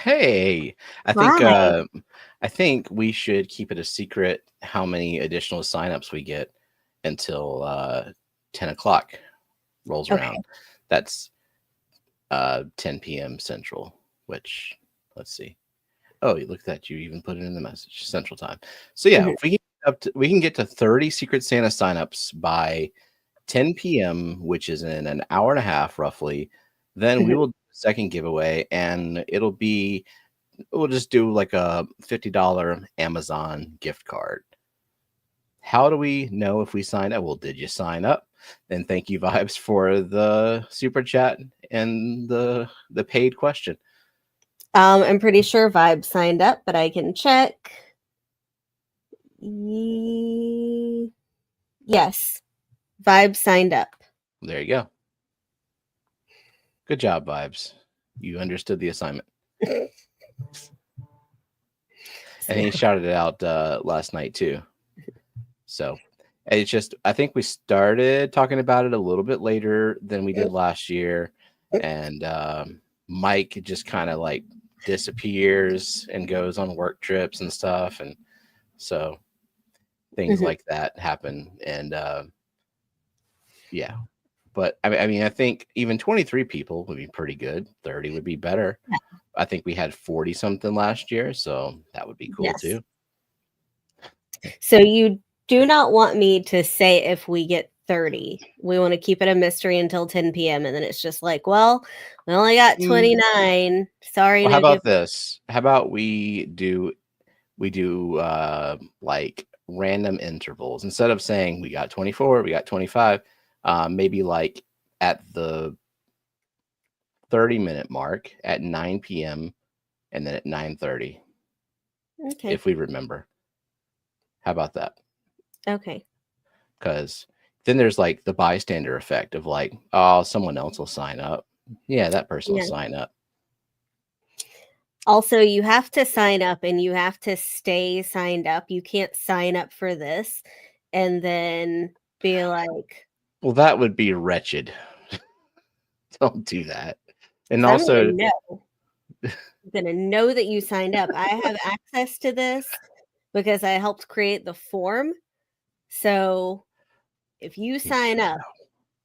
Hey, Hi. I think we should keep it a secret how many additional signups we get until 10 o'clock rolls Okay. around. That's 10 p.m. Central, which let's see. Oh, look at that. You even put it in the message, Central Time. So yeah, Mhm. if we can get to 30 Secret Santa signups by 10 p.m., which is in an hour and a half roughly, then we Mhm. will do a second giveaway, and we'll just do like a $50 Amazon gift card. How do we know if we signed up? Well, did you sign up? Then thank you, Vibes, for the super chat and the paid question. I'm pretty sure Vibe signed up, but I can check. Yes, Vibe signed up. There you go. Good job, Vibes. You understood the assignment. And he shouted it out last night too. So it's just, I think we started talking about it a little bit later than we did last year. And Mike just kind of like disappears and goes on work trips and stuff. And so things like that happen. And yeah. But I mean, I think even 23 people would be pretty good. 30 would be better. Yeah. I think we had 40 something last year. So that would be cool too. So you do not want me to say if we get 30. We want to keep it a mystery until 10 p.m. And then it's just like, well, we only got 29. Sorry. Well, No how about giveaway. this? How about we do like random intervals instead of saying we got 24, we got 25, maybe like at the 30-minute mark at 9 p.m. and then at 9:30. Okay. If we remember. How about that? Okay. Because then there's like the bystander effect of like, oh, someone else will sign up. Yeah, that person will sign up. Also, you have to sign up and you have to stay signed up. You can't sign up for this and then be like, well, that would be wretched. Don't do that. And I'm also, gonna know that you signed up. I have access to this because I helped create the form. So if you sign up,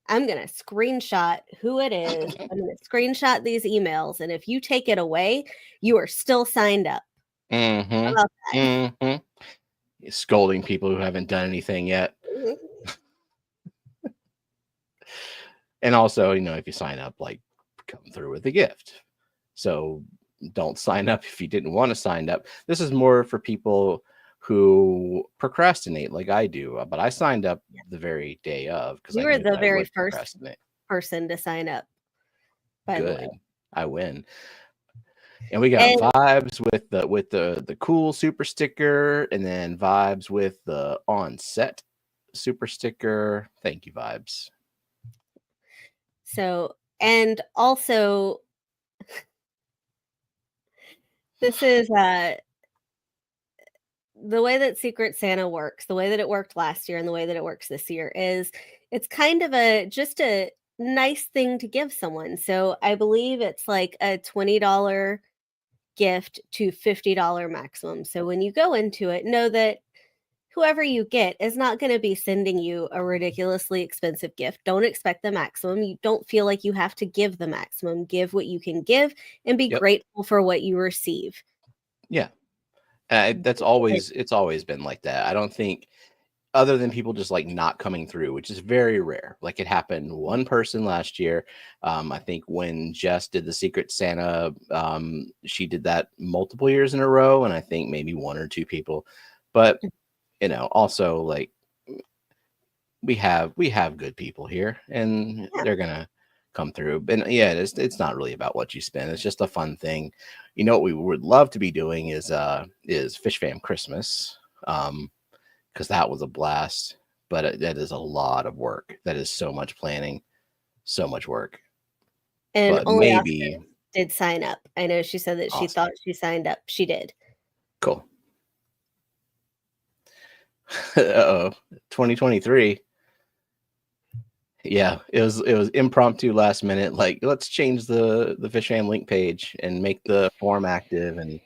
I'm gonna screenshot who it is. I'm gonna screenshot these emails, and if you take it away, you are still signed up. How about that? Scolding people who haven't done anything yet. And also, if you sign up, like, come through with a gift. So don't sign up if you didn't want to sign up. This is more for people who procrastinate like I do. But I signed up the very day of because I You were knew the that I very would first procrastinate. person to sign up, by the way. Good. I win. And we got And Vibes with the cool super sticker, and then Vibes with the on set super sticker. Thank you, Vibes. so, and also, this is the way that Secret Santa works, the way that it worked last year and the way that it works this year is it's kind of just a nice thing to give someone. So I believe it's like a $20 gift to $50 maximum. So when you go into it, know that whoever you get is not going to be sending you a ridiculously expensive gift. Don't expect the maximum. You don't feel like you have to give the maximum. Give what you can give and be grateful for what you receive. Yeah. It's always been like that. I don't think, other than people just like not coming through, which is very rare. Like it happened one person last year. I think when Jess did the Secret Santa, she did that multiple years in a row, and I think maybe one or two people. But also like we have good people here, and they're gonna come through. And yeah, it's not really about what you spend. It's just a fun thing. You know what we would love to be doing is Fishfam Christmas. Because that was a blast. But that is a lot of work. That is so much planning, so much work. And But only maybe Oscar did sign up. I know she said that she awesome. thought she signed up. She did. Cool. 2023. Yeah, it was impromptu last minute. Like, let's change the Fishfam link page and make the form active. And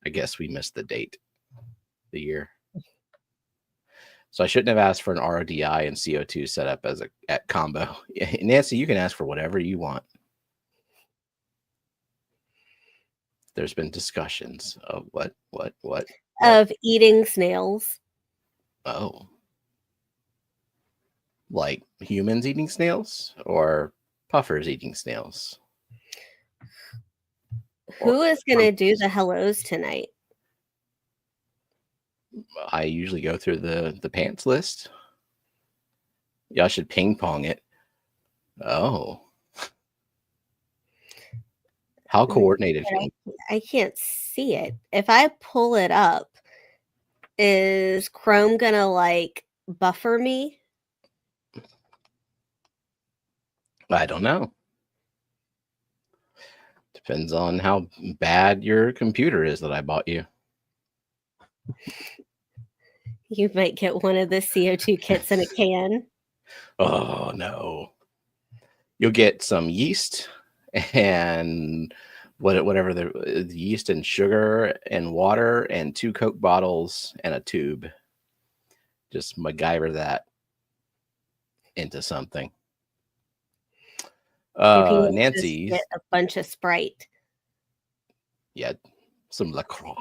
I guess we missed the date, the year. So I shouldn't have asked for an RODI and CO2 setup as at combo. Nancy, you can ask for whatever you want. There's been discussions of what? Of eating snails. Oh. Like humans eating snails or puffers eating snails? Who is going to do the hellos tonight? I usually go through the pants list. Y'all should ping pong it. Oh. How coordinated? I can't see it. If I pull it up, is Chrome going to like buffer me? I don't know. Depends on how bad your computer is that I bought you. You might get one of the CO2 kits in a can. Oh, no. You'll get some yeast and whatever the yeast and sugar and water and 2 Coke bottles and a tube. Just MacGyver that into something. Nancy, get a bunch of Sprite. Yeah, some LaCroix,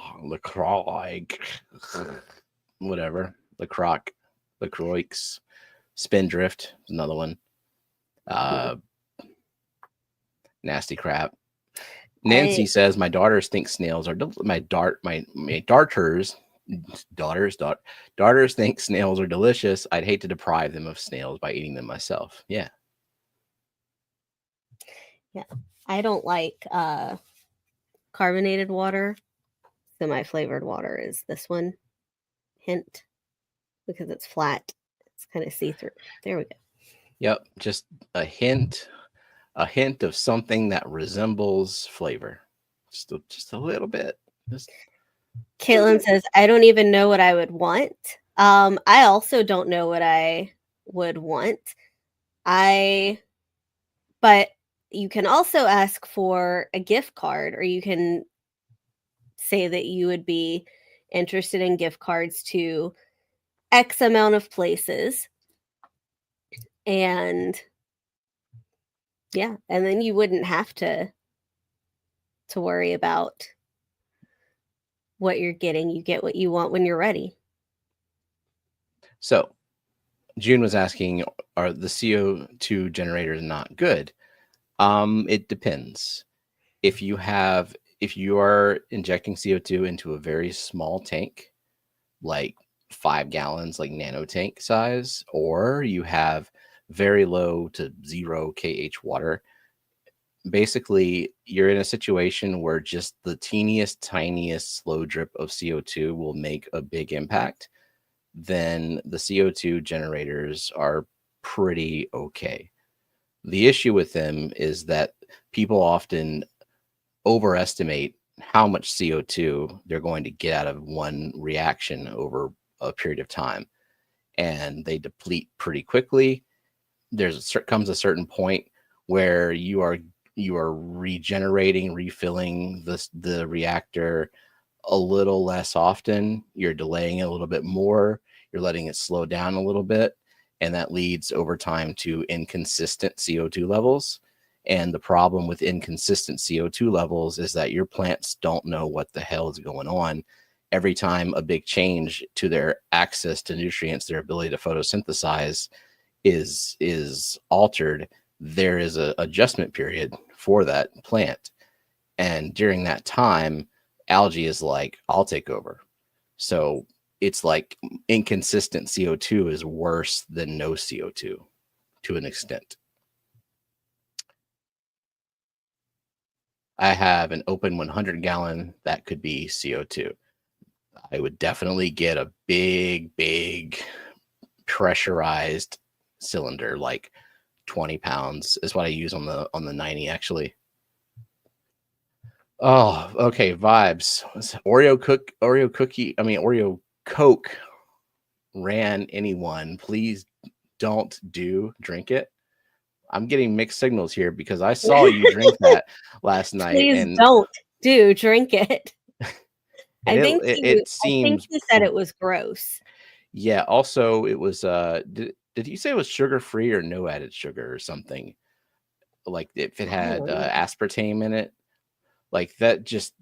whatever. LaCroix, Spindrift, another one. Nasty crap. Nancy says my daughters think snails are my daughters think snails are delicious. I'd hate to deprive them of snails by eating them myself. Yeah. Yeah. I don't like carbonated water. So my flavored water is this one. Hint. Because it's flat. It's kind of see-through. There we go. Yep. Just a hint of something that resembles flavor. Just a little bit. Caitlin says, I don't even know what I would want. I also don't know what I would want. But you can also ask for a gift card, or you can say that you would be interested in gift cards to X amount of places. And yeah, and then you wouldn't have to worry about what you're getting. You get what you want when you're ready. So June was asking, are the CO2 generators not good? It depends. If you are injecting CO2 into a very small tank, like 5 gallons, like nano tank size, or you have very low to 0 kH water, basically you're in a situation where just the teeniest, tiniest slow drip of CO2 will make a big impact. Then the CO2 generators are pretty okay. The issue with them is that people often overestimate how much CO2 they're going to get out of one reaction over a period of time, and they deplete pretty quickly. Comes a certain point where you are regenerating, refilling the reactor a little less often. You're delaying it a little bit more. You're letting it slow down a little bit, and that leads over time to inconsistent CO2 levels. And the problem with inconsistent CO2 levels is that your plants don't know what the hell is going on. Every time a big change to their access to nutrients, their ability to photosynthesize is altered, there is an adjustment period for that plant. And during that time, algae is like, I'll take over. So it's like inconsistent CO2 is worse than no CO2 to an extent. I have an open 100-gallon that could be CO2. I would definitely get a big pressurized cylinder, like 20 pounds is what I use on the 90 actually. Oh, okay. Vibes. Oreo Coke ran anyone. Please don't drink it. I'm getting mixed signals here because I saw you drink that last night. Please and don't drink it. and I think it seems you said it was gross. Yeah. Also, it was did you say it was sugar free or no added sugar or something? Like if it had aspartame in it, like that. Just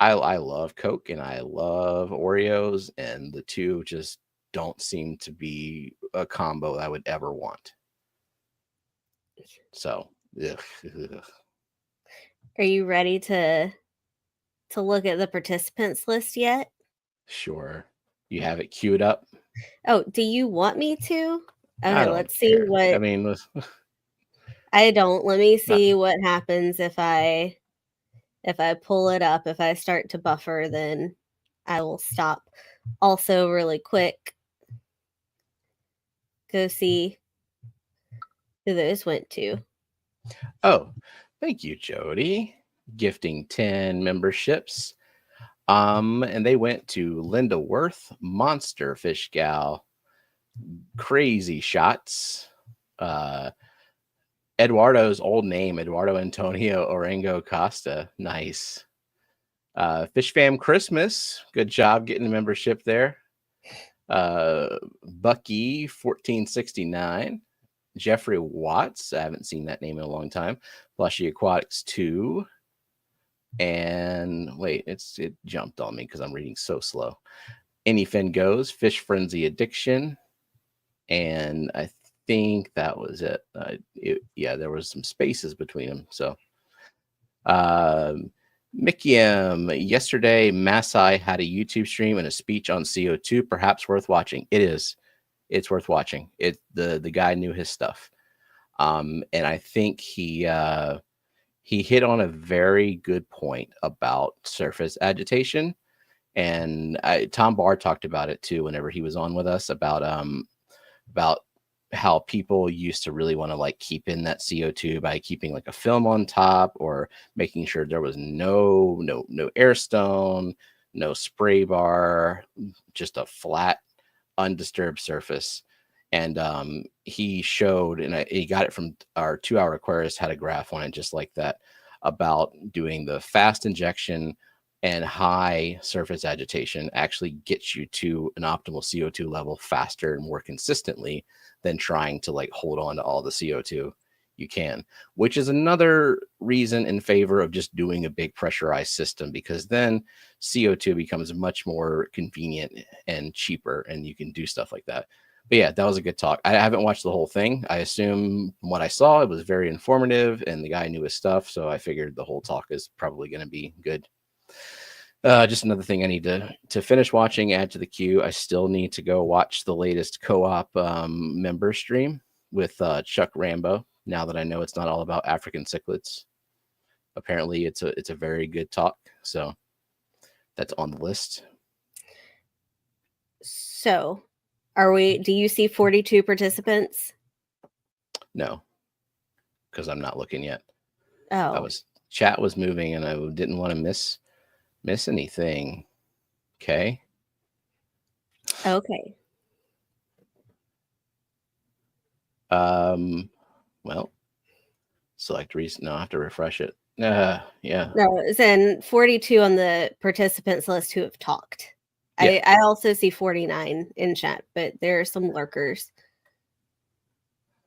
I love Coke and I love Oreos, and the two just don't seem to be a combo I would ever want. So, ugh. Are you ready to look at the participants list yet? Sure. You have it queued up? Oh, do you want me to? I Okay, don't let's see care. what I mean, I don't. Let me not, see what happens if I pull it up. If I start to buffer, then I will stop. Also, really quick, go see who those went to. oh, thank you, Jody. Gifting 10 memberships. And they went to Linda Worth, Monster Fish Gal, Crazy Shots, Eduardo's old name, Eduardo Antonio Orengo Costa. Nice. Fishfam Christmas. Good job getting the membership there. Bucky 1469. Jeffrey Watts. I haven't seen that name in a long time. Plushy Aquatics 2. And wait, it jumped on me because I'm reading so slow. Anyfin Goes, Fish Frenzy Addiction. And I think that was it. Yeah, there was some spaces between them. So, Mikium, yesterday, Masai had a YouTube stream and a speech on CO2, perhaps worth watching. It is. It's worth watching. The guy knew his stuff. And I think he hit on a very good point about surface agitation. And Tom Barr talked about it too whenever he was on with us about how people used to really want to like keep in that CO2 by keeping like a film on top or making sure there was no air stone, no spray bar, just a flat, undisturbed surface. And he showed, and he got it from our 2-hour Aquarius, had a graph on it just like that about doing the fast injection and high surface agitation actually gets you to an optimal CO2 level faster and more consistently than trying to like hold on to all the CO2 you can, which is another reason in favor of just doing a big pressurized system, because then CO2 becomes much more convenient and cheaper and you can do stuff like that. But yeah, that was a good talk. I haven't watched the whole thing. I assume from what I saw, it was very informative and the guy knew his stuff. So I figured the whole talk is probably going to be good. Just another thing I need to finish watching, add to the queue. I still need to go watch the latest co-op member stream with Chuck Rambo. Now that I know it's not all about African cichlids, apparently it's a very good talk. So that's on the list. So, do you see 42 participants? No, because I'm not looking yet. Oh, Chat was moving and I didn't want to miss anything. Okay. Well, select recent. No, I have to refresh it. Yeah. No, it's in 42 on the participants list who have talked. Yeah. I also see 49 in chat, but there are some lurkers.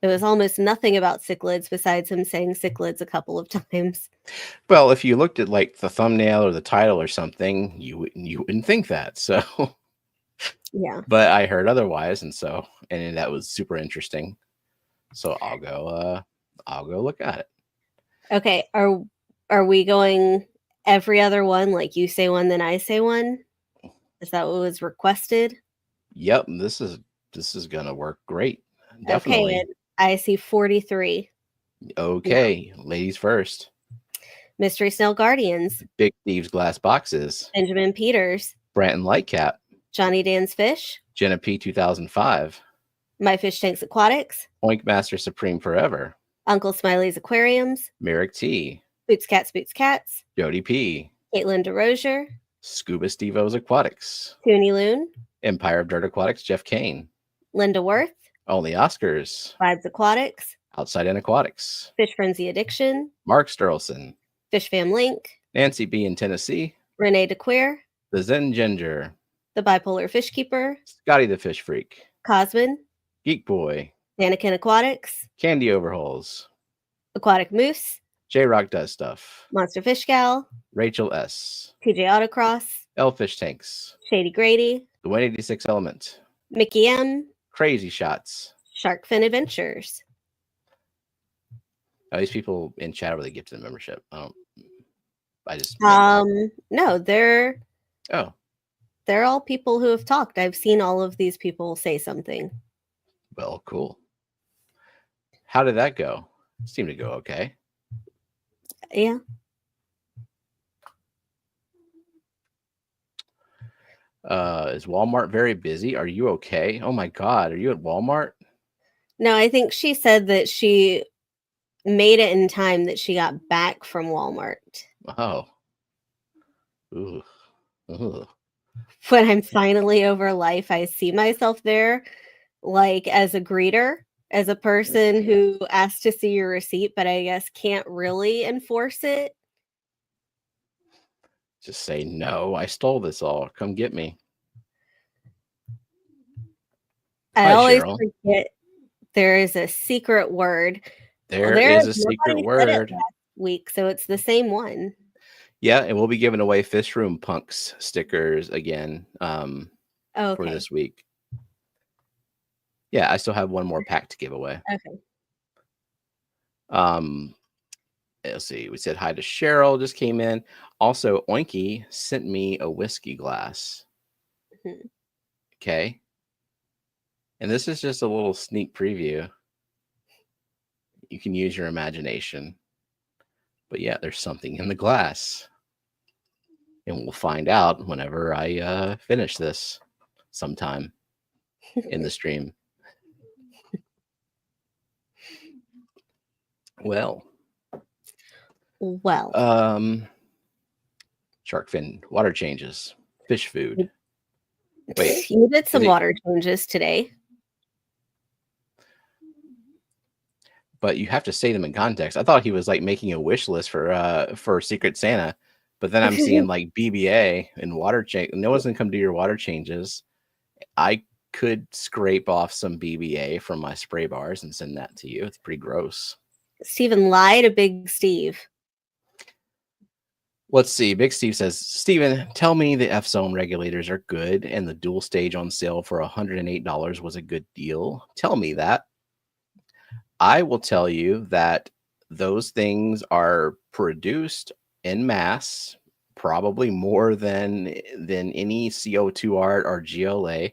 It was almost nothing about cichlids besides him saying cichlids a couple of times. Well, if you looked at like the thumbnail or the title or something, you wouldn't think that. So yeah. But I heard otherwise, and that was super interesting. So I'll go look at it. Okay. Are we going every other one? Like you say one, then I say one? Is that what was requested? Yep. This is gonna work great. Definitely. Okay. I see 43. Okay. Ladies first. Mystery Snail Guardians, Big Steve's Glass Boxes, Benjamin Peters, Branton Lightcap, Johnny Dan's Fish, Jenna P 2005, My Fish Tanks Aquatics, Oink Master Supreme Forever, Uncle Smiley's Aquariums, Merrick T, Boots Cats, Jody P, Caitlin DeRozier, Scuba Stevo's Aquatics, Toonie Loon, Empire of Dirt Aquatics, Jeff Kane, Linda Worth, Only Oscars, Vibes Aquatics, Outside In Aquatics, Fish Frenzy Addiction, Mark Sterlson, Fishfam Link, Nancy B in Tennessee, Renee DeQueer, The Zen Ginger, The Bipolar Fish Keeper, Scotty the Fish Freak, Cosman, Geek Boy, Mannequin Aquatics, Candy Overhauls, Aquatic Moose, J Rock Does Stuff, Monster Fish Gal, Rachel S, TJ Autocross, Elfish Tanks, Shady Grady, The 186 Element, Mickey M, Crazy Shots. Sharkfin Adventures. Oh, these people in chat are really gifted the membership. I just No, they're oh, all people who have talked. I've seen all of these people say something. well, cool. How did that go? Seemed to go okay. Yeah. Is Walmart very busy? Are you okay? Oh my God, are you at Walmart? No, I think she said that she made it in time that she got back from Walmart. Oh. Ooh. Ooh. When I'm finally over life, I see myself there, like as a greeter, as a person who asks to see your receipt, but I guess can't really enforce it. Just say, no, I stole this all. Come get me. I Hi, always Cheryl. forget there is a secret word. There is a secret word. Last week, so it's the same one. Yeah, and we'll be giving away Fish Room Punks stickers again for this week. Yeah, I still have one more pack to give away. Okay. Let's see. We said hi to Cheryl, just came in. Also, Oinky sent me a whiskey glass. Mm-hmm. Okay. And this is just a little sneak preview. You can use your imagination. But yeah, there's something in the glass. And we'll find out whenever I finish this sometime in the stream. Well. Shark fin, water changes, fish food. Wait, you did some water changes today. But you have to say them in context. I thought he was like making a wish list for Secret Santa, but then I'm seeing like BBA and water change. No one's gonna come do your water changes. I could scrape off some BBA from my spray bars and send that to you. It's pretty gross. Steven lied to Big Steve. Let's see. Big Steve says, Steven, tell me the F-Zone regulators are good and the dual stage on sale for $108 was a good deal. Tell me that. I will tell you that those things are produced en masse, probably more than any CO2 art or GLA.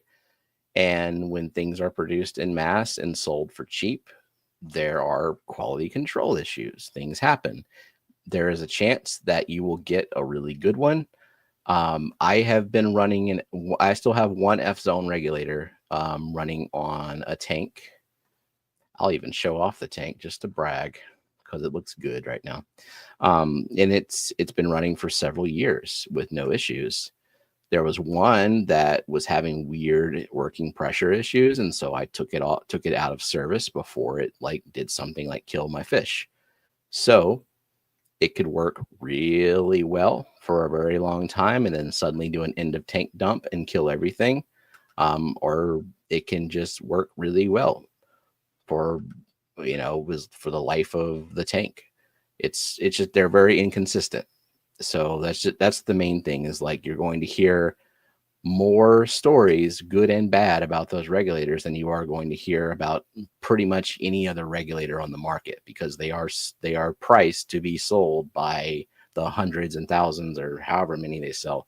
And when things are produced en masse and sold for cheap, there are quality control issues. Things happen. There is a chance that you will get a really good one. I have been running, I still have one F-Zone regulator running on a tank. I'll even show off the tank just to brag because it looks good right now. And it's been running for several years with no issues. There was one that was having weird working pressure issues, and so I took it out of service before it like did something like kill my fish. So it could work really well for a very long time and then suddenly do an end of tank dump and kill everything. Or it can just work really well for the life of the tank. It's just they're very inconsistent. So that's the main thing is like you're going to hear more stories, good and bad, about those regulators than you are going to hear about pretty much any other regulator on the market because they are priced to be sold by the hundreds and thousands or however many they sell.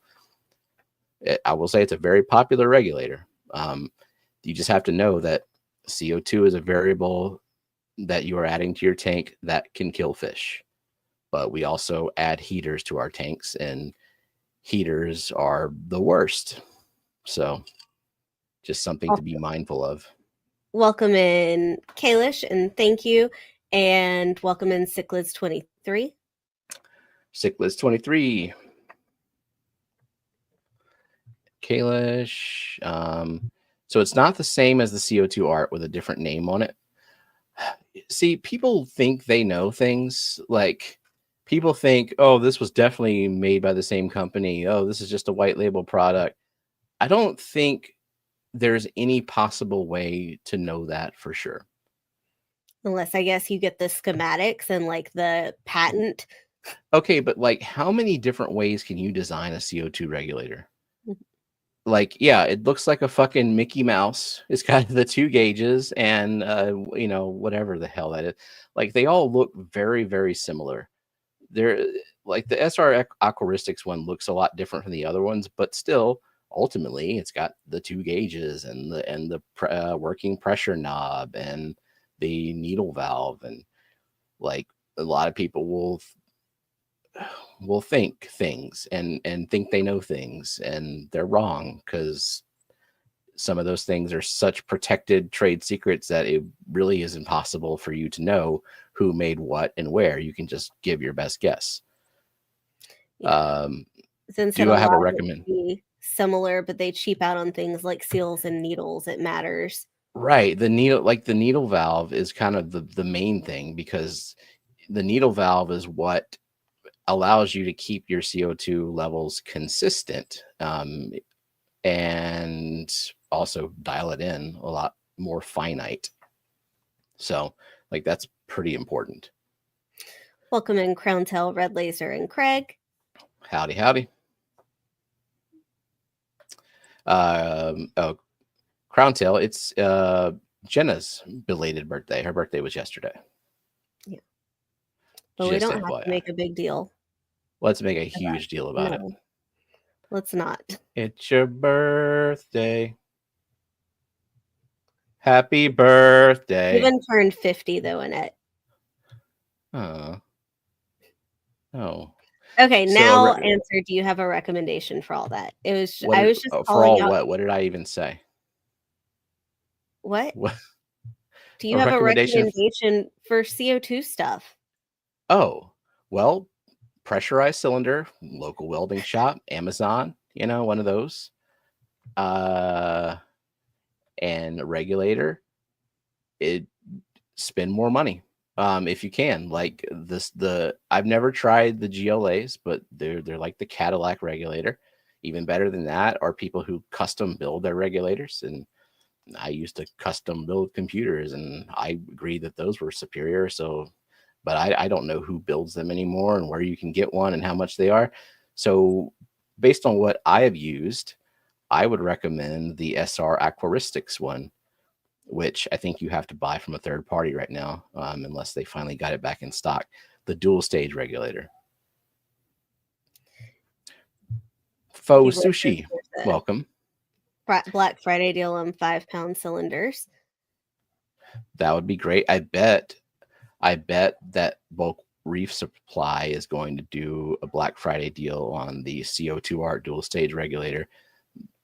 I will say it's a very popular regulator. You just have to know that CO2 is a variable that you are adding to your tank that can kill fish. but we also add heaters to our tanks, and heaters are the worst. So just something to be mindful of. Welcome in Kalish, and thank you. And welcome in Cichlids23. Cichlids23. Kalish. So it's not the same as the CO2 art with a different name on it. See, people think they know things. Like, people think, oh, this was definitely made by the same company. Oh, this is just a white label product. I don't think there's any possible way to know that for sure. Unless, I guess, you get the schematics and like the patent. Okay, but like, how many different ways can you design a CO2 regulator? Like, yeah, it looks like a fucking Mickey Mouse. It's got the 2 gauges and you know, whatever the hell that is. Like, they all look very, very similar. They're like, the SR Aquaristics one looks a lot different from the other ones, but still, ultimately, it's got the 2 gauges and the working pressure knob and the needle valve, and like, a lot of people will think things and think they know things, and they're wrong, because some of those things are such protected trade secrets that it really is impossible for you to know who made what and where. You can just give your best guess. Yeah. Since Do I have a recommend? Similar, but they cheap out on things like seals and needles. It matters. Right. The needle valve is kind of the main thing, because the needle valve is what allows you to keep your CO2 levels consistent, and also dial it in a lot more finite. So, like, that's pretty important. Welcome in Crown Tail, Red Laser, and Craig. Howdy, howdy. Oh, Crown Tail, it's Jenna's belated birthday. Her birthday was yesterday. Yeah. But we don't have to make a big deal. Let's make a huge deal about it. Let's not. It's your birthday. Happy birthday. Even turned 50 though in it. Oh. Okay, now answer. Do you have a recommendation for all that? It was. I was just for all out. What did I even say? What? Do you have a recommendation for CO2 stuff? Oh, well, pressurized cylinder, local welding shop, Amazon, you know, one of those. And a regulator. Spend more money. If you can. Like I've never tried the GLAs, but they're like the Cadillac regulator. Even better than that are people who custom build their regulators, and I used to custom build computers, and I agree that those were superior. So, but I don't know who builds them anymore and where you can get one and how much they are. So based on what I have used, I would recommend the SR Aquaristics one, which I think you have to buy from a third party right now, unless they finally got it back in stock. The dual stage regulator. Faux Sushi, welcome. Black Friday deal on 5-pound cylinders. That would be great. I bet that Bulk Reef Supply is going to do a Black Friday deal on the CO2 art dual stage regulator.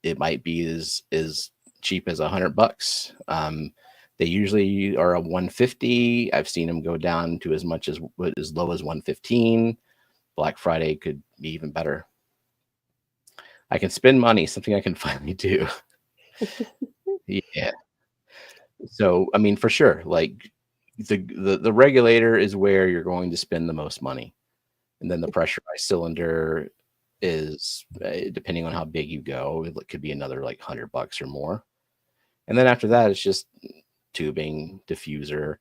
It might be as cheap as $100. They usually are a 150. I've seen them go down to as low as 115. Black Friday could be even better. I can spend money, something I can finally do. Yeah. So, I mean, for sure, like the regulator is where you're going to spend the most money. And then the pressurized cylinder is, depending on how big you go, it could be another like $100 or more. And then after that, it's just tubing, diffuser.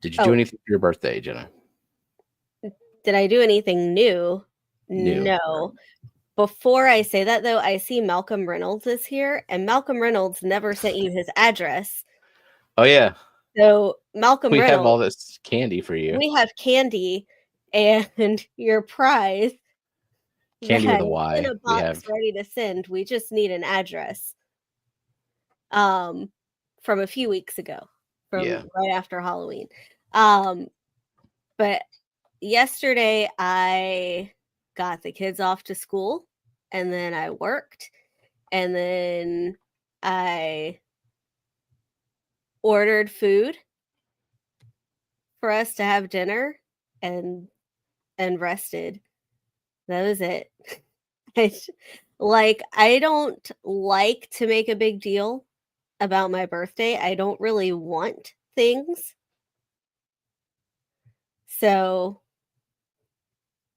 Did you do anything for your birthday, Jenna? Did I do anything new? No. Before I say that, though, I see Malcolm Reynolds is here, and Malcolm Reynolds never sent you his address. Oh, yeah. So, Malcolm Reynolds, have all this candy for you. We have candy and your prize. Candy with a Y. In a box ready to send. We just need an address. From a few weeks ago, right after Halloween. But yesterday I got the kids off to school, and then I worked, and then I ordered food for us to have dinner and rested. That was it. I don't like to make a big deal about my birthday. I don't really want things. So,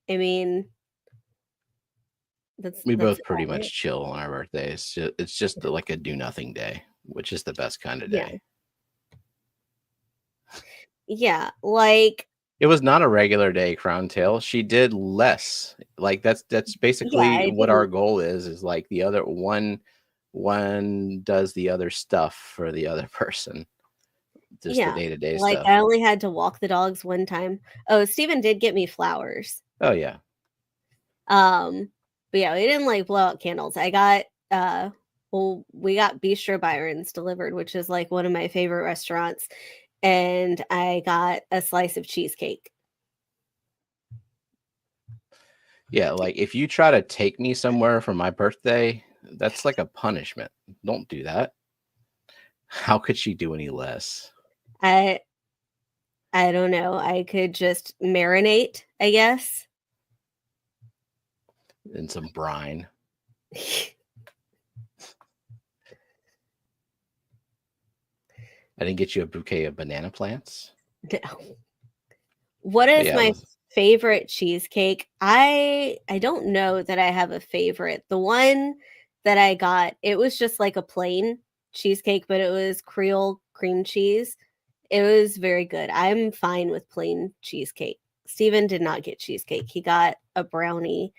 I mean, We that's both pretty about it. much chill on our birthdays. It's just like a do nothing day, which is the best kind of Yeah. day. Yeah, like It was not a regular day, Crown Tail. She did less. Like that's yeah, basically I what our didn't goal is like the other one does the other stuff for the other person. Just the yeah, day-to-day like, stuff. I only had to walk the dogs one time. Oh, Steven did get me flowers. Oh yeah. But yeah, we didn't, like, blow out candles. I got, well, we got Bistro Byron's delivered, which is, like, one of my favorite restaurants, and I got a slice of cheesecake. Yeah, like if you try to take me somewhere for my birthday, that's like a punishment. Don't do that. How could she do any less? I I don't know, I could just marinate, I guess. In some brine. I didn't get you a bouquet of banana plants. No. What But is yeah, my favorite cheesecake? I don't know that I have a favorite. The one that I got, it was just like a plain cheesecake, but it was Creole cream cheese. It was very good. I'm fine with plain cheesecake. Steven did not get cheesecake. He got a brownie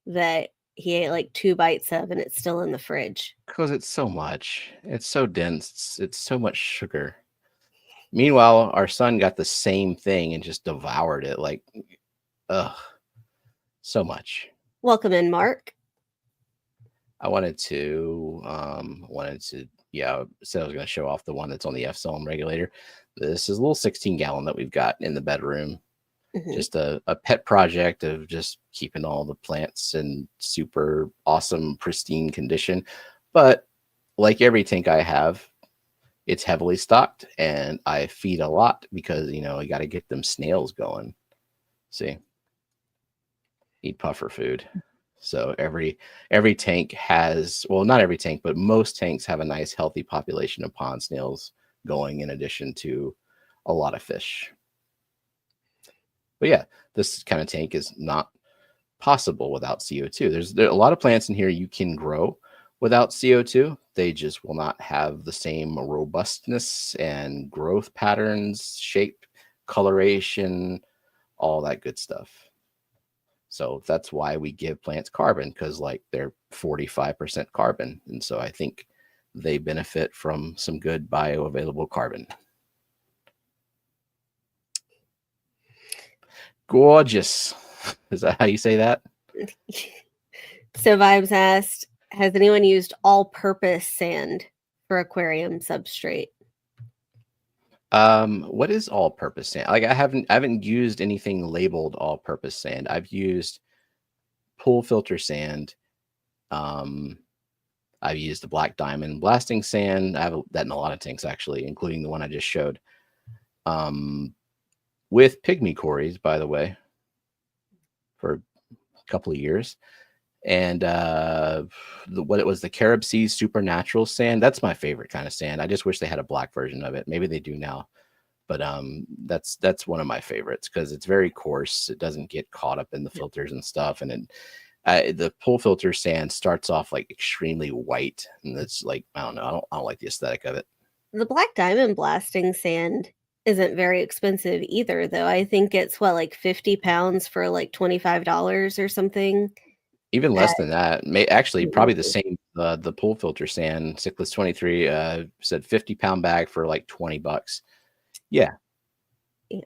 that he ate like 2 bites of, and it's still in the fridge. because it's so much. It's so dense. It's so much sugar. Meanwhile, our son got the same thing and just devoured it. Like, ugh, so much. Welcome in, Mark. I wanted to, yeah, said I was going to show off the one that's on the F-Zone regulator. This is a little 16-gallon that we've got in the bedroom. Mhm. Just a pet project of just keeping all the plants in super awesome, pristine condition. But like every tank I have, it's heavily stocked and I feed a lot because, you know, I got to get them snails going. See, eat puffer food. So every tank has, well, not every tank, but most tanks have a nice healthy population of pond snails going in addition to a lot of fish. But yeah, this kind of tank is not possible without CO2. There are a lot of plants in here you can grow without CO2. They just will not have the same robustness and growth patterns, shape, coloration, all that good stuff. So that's why we give plants carbon, because like they're 45% carbon. And so I think they benefit from some good bioavailable carbon. Gorgeous. Is that how you say that? So Vibes asked, has anyone used all-purpose sand for aquarium substrate? What is all-purpose sand? Like I haven't used anything labeled all-purpose sand. I've used pool filter sand. I've used the black diamond blasting sand. I have that in a lot of tanks actually, including the one I just showed. With pygmy cories, by the way, for a couple of years. And what it was, the Carib Sea Supernatural sand. That's my favorite kind of sand. I just wish they had a black version of it. Maybe they do now. But that's one of my favorites because it's very coarse. It doesn't get caught up in the filters and stuff. And the pool filter sand starts off like extremely white, and it's like I don't know. I don't like the aesthetic of it. The black diamond blasting sand isn't very expensive either, though. I think it's what, like 50 pounds for like $25 or something. Even less than that. Actually, probably the Mhm. same. The pool filter sand, Cyclus 23, said 50-pound bag for like $20. Yeah. Yeah.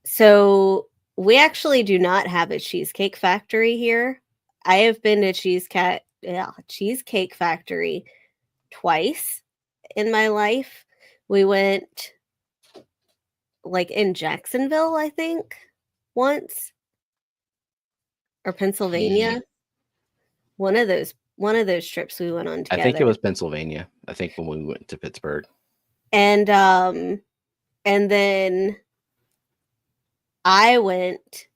So we actually do not have a cheesecake factory here. I have been to Cheesecake Factory twice in my life. We went like in Jacksonville, I think, once, or Pennsylvania. One of those trips we went on together. I think it was Pennsylvania. I think when we went to Pittsburgh. And then I went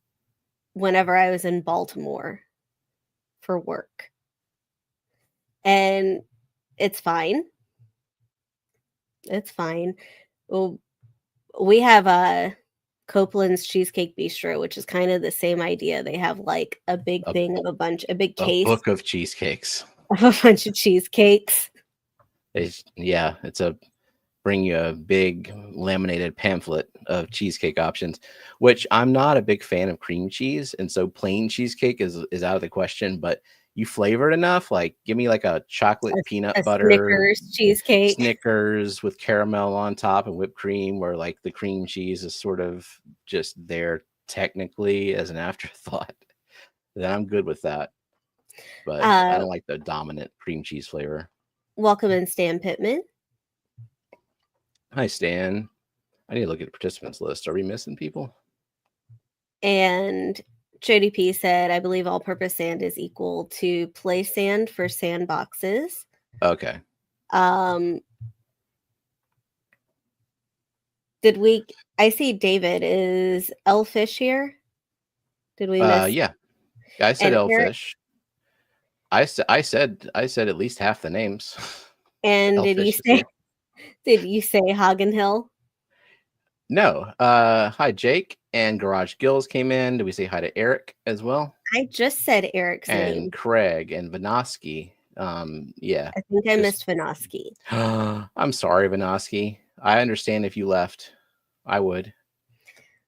whenever I was in Baltimore for work. And it's fine. It's fine. Well, we have a Copeland's Cheesecake Bistro, which is kind of the same idea. They have like a big thing of a big case, a book of cheesecakes, of a bunch of cheesecakes. It's a bring you a big laminated pamphlet of cheesecake options, which I'm not a big fan of cream cheese, and so plain cheesecake is out of the question. But you flavor it enough, like give me like a chocolate peanut butter Snickers cheesecake, Snickers with caramel on top and whipped cream, where like the cream cheese is sort of just there technically as an afterthought. Then I'm good with that. But I don't like the dominant cream cheese flavor. Welcome in, Stan Pittman. Hi, Stan. I need to look at the participants list. Are we missing people? And Jody P said, I believe all-purpose sand is equal to play sand for sandboxes. Okay. I see David, is Elfish here? Did we miss? Yeah. I said Elfish. I said at least half the names. And did you say Hagen Hill? No. Hi, Jake. And Garage Gills came in. Did we say hi to Eric as well? I just said Eric's name. And Craig and Vanoski. Yeah. I think I missed Vanoski. I'm sorry, Vanoski. I understand if you left. I would.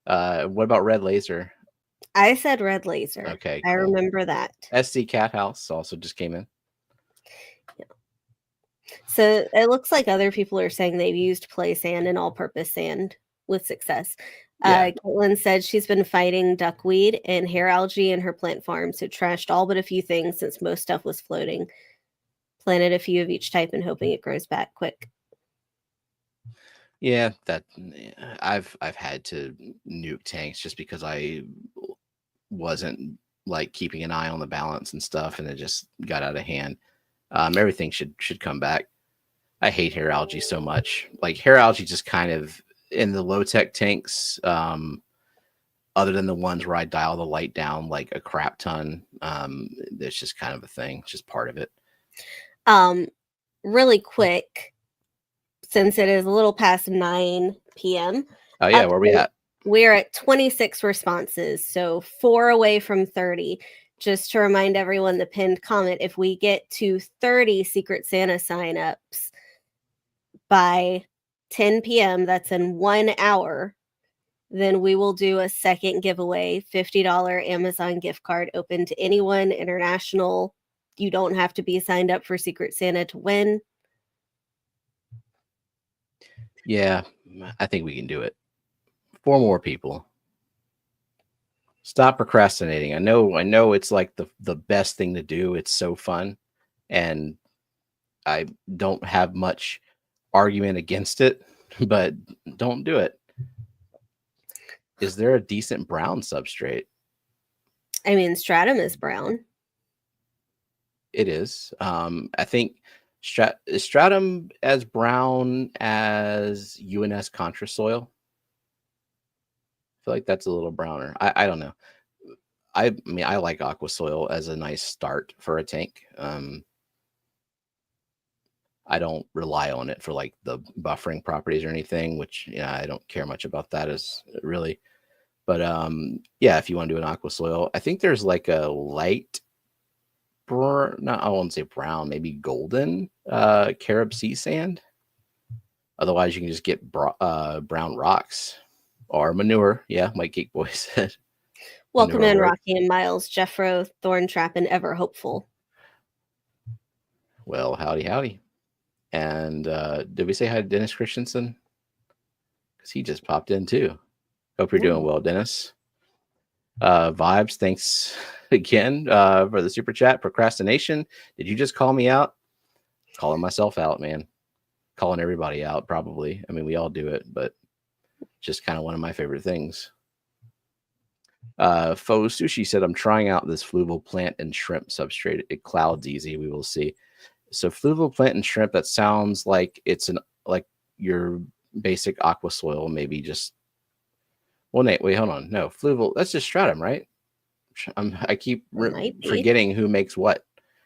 What about Red Laser? I said Red Laser. Okay. I remember that. SC Cat House also just came in. Yeah. So it looks like other people are saying they've used play sand and all-purpose sand with success. Yeah. Caitlin said she's been fighting duckweed and hair algae in her plant farm, so trashed all but a few things since most stuff was floating. Planted a few of each type and hoping it grows back quick. Yeah, I've had to nuke tanks just because I wasn't like keeping an eye on the balance and stuff, and it just got out of hand. Everything should come back. I hate hair algae so much. Like hair algae just kind of in the low tech tanks, other than the ones where I dial the light down like a crap ton. It's just kind of a thing. It's just part of it. Really quick, since it is a little past 9 p.m. Oh yeah, where are we at? We're at 26 responses, so 4 away from 30. Just to remind everyone, the pinned comment, if we get to 30 Secret Santa signups by 10 p.m., that's in 1 hour, then we will do a second giveaway, $50 Amazon gift card open to anyone international. You don't have to be signed up for Secret Santa to win. Yeah, I think we can do it. 4 more people. Stop procrastinating. I know it's like the best thing to do. It's so fun, and I don't have much argument against it, but don't do it. Is there a decent brown substrate? I mean, stratum is brown. It is. I think is stratum as brown as UNS contra soil? I feel like that's a little browner. I don't know. I mean, I like aqua soil as a nice start for a tank. I don't rely on it for like the buffering properties or anything, which I don't care much about that as really. But yeah, if you want to do an aqua soil, I think there's like a light I won't say brown, maybe golden carob sea sand. Otherwise, you can just get brown rocks or manure. Yeah, Mike Geek Boy said. Welcome in, Rocky and Miles, Jeffro, Thorntrap, and Ever Hopeful. Well, howdy. And did we say hi to Dennis Christensen? Because he just popped in too. Hope you're doing well, Dennis. Vibes, thanks again for the super chat. Procrastination. Did you just call me out? Calling myself out, man. Calling everybody out, probably. I mean, we all do it, but Just kind of one of my favorite things. Faux Sushi said, I'm trying out this fluval plant and shrimp substrate. It clouds easy. We will see. So fluval plant and shrimp, that sounds like it's like your basic aqua soil, maybe just. Well, Nate, wait, hold on. No, fluval, that's just stratum, right? I keep forgetting who makes what.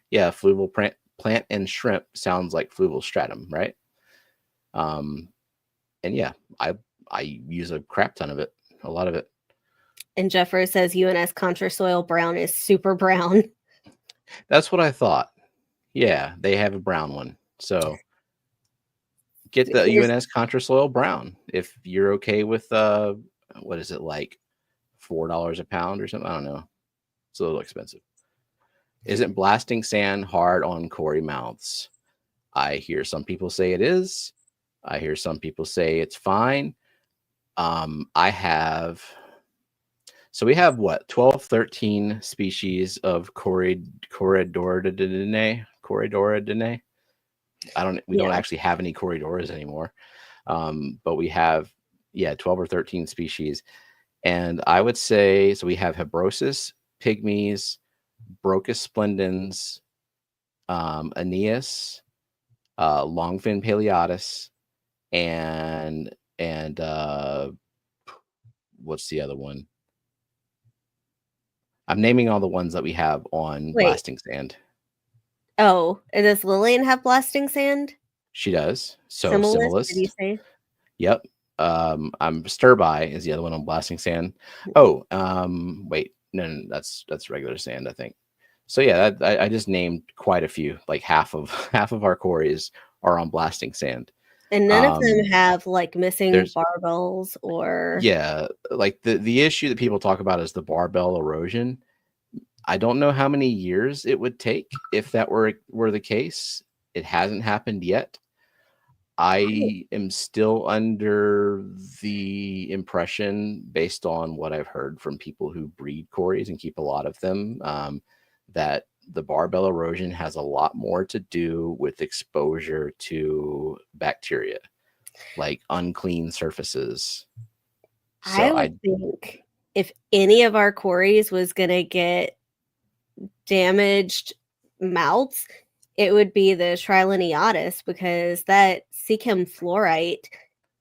Yeah, fluval plant and shrimp sounds like fluval stratum, right? And yeah, I use a crap ton of it, a lot of it. And Jeffers says UNS Contra Soil Brown is super brown. That's what I thought. Yeah, they have a brown one. So get the UNS Contra Soil Brown if you're okay with what is it, like $4 a pound or something? I don't know. It's a little expensive. Isn't blasting sand hard on Cory mouths? I hear some people say it is. I hear some people say it's fine. So we have what, 12, 13 species of Corydoridinae. We don't actually have any Corydoras anymore. But we have 12 or 13 species. And I would say, so we have Hebrosus, Pygmies, Brocus splendens, Aeneas, Longfin paleatus, and what's the other one? I'm naming all the ones that we have on blasting sand. Oh, does Lillian have blasting sand? She does. So Similis, did you say? Yep. I'm Sturby is the other one on blasting sand. Oh, wait, no, that's regular sand, I think. So yeah, I just named quite a few. Like half of our Cories are on blasting sand. And none of them have like missing barbels or. Yeah, like the issue that people talk about is the barbel erosion. I don't know how many years it would take if that were the case. It hasn't happened yet. I am still under the impression, based on what I've heard from people who breed Cories and keep a lot of them, that the barbel erosion has a lot more to do with exposure to bacteria, like unclean surfaces. So I would think if any of our Cories was going to get damaged mouths, it would be the Triliniatus, because that Seachem fluorite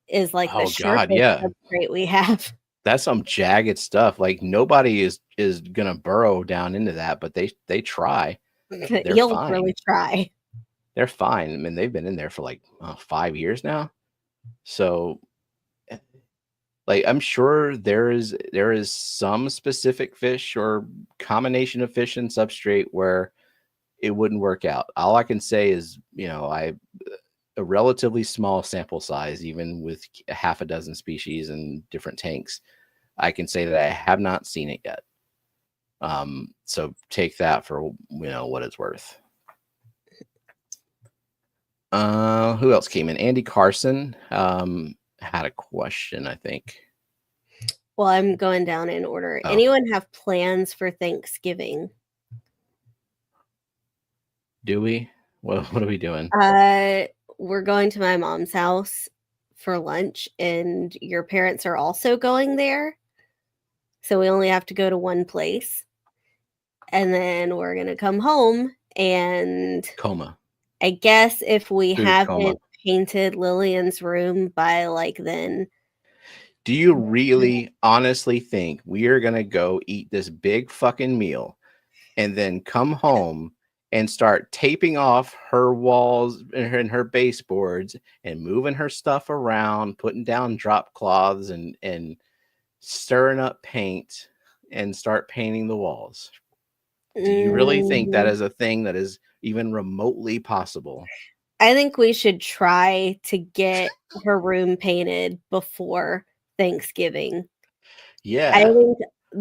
is like the sharpest substrate we have. That's some jagged stuff. Like nobody is gonna burrow down into that, but they try. You'll really try. They're fine. I mean, they've been in there for like 5 years now. So, like, I'm sure there is some specific fish or combination of fish and substrate where it wouldn't work out. All I can say is, a relatively small sample size, even with half a dozen species and different tanks, I can say that I have not seen it yet. So take that for what it's worth. Who else came in? Andy Carson had a question, I think. Well, I'm going down in order. Anyone have plans for Thanksgiving? Do we? What are we doing? We're going to my mom's house for lunch, and your parents are also going there. So we only have to go to one place. And then we're going to come home and coma. I guess if we haven't painted Lillian's room by like then. Do you really honestly think we are going to go eat this big fucking meal and then come home and start taping off her walls and her baseboards and moving her stuff around, putting down drop cloths and stirring up paint and start painting the walls? Do you really think that is a thing that is even remotely possible? I think we should try to get her room painted before Thanksgiving. Yeah.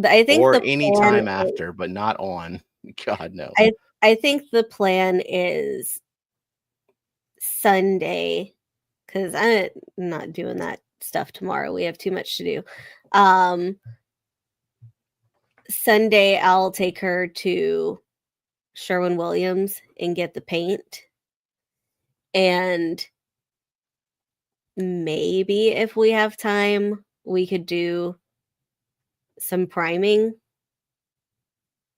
I think or any time after, but not on. God, no. I think the plan is Sunday, because I'm not doing that stuff tomorrow. We have too much to do. Sunday, I'll take her to Sherwin-Williams and get the paint. And maybe if we have time, we could do some priming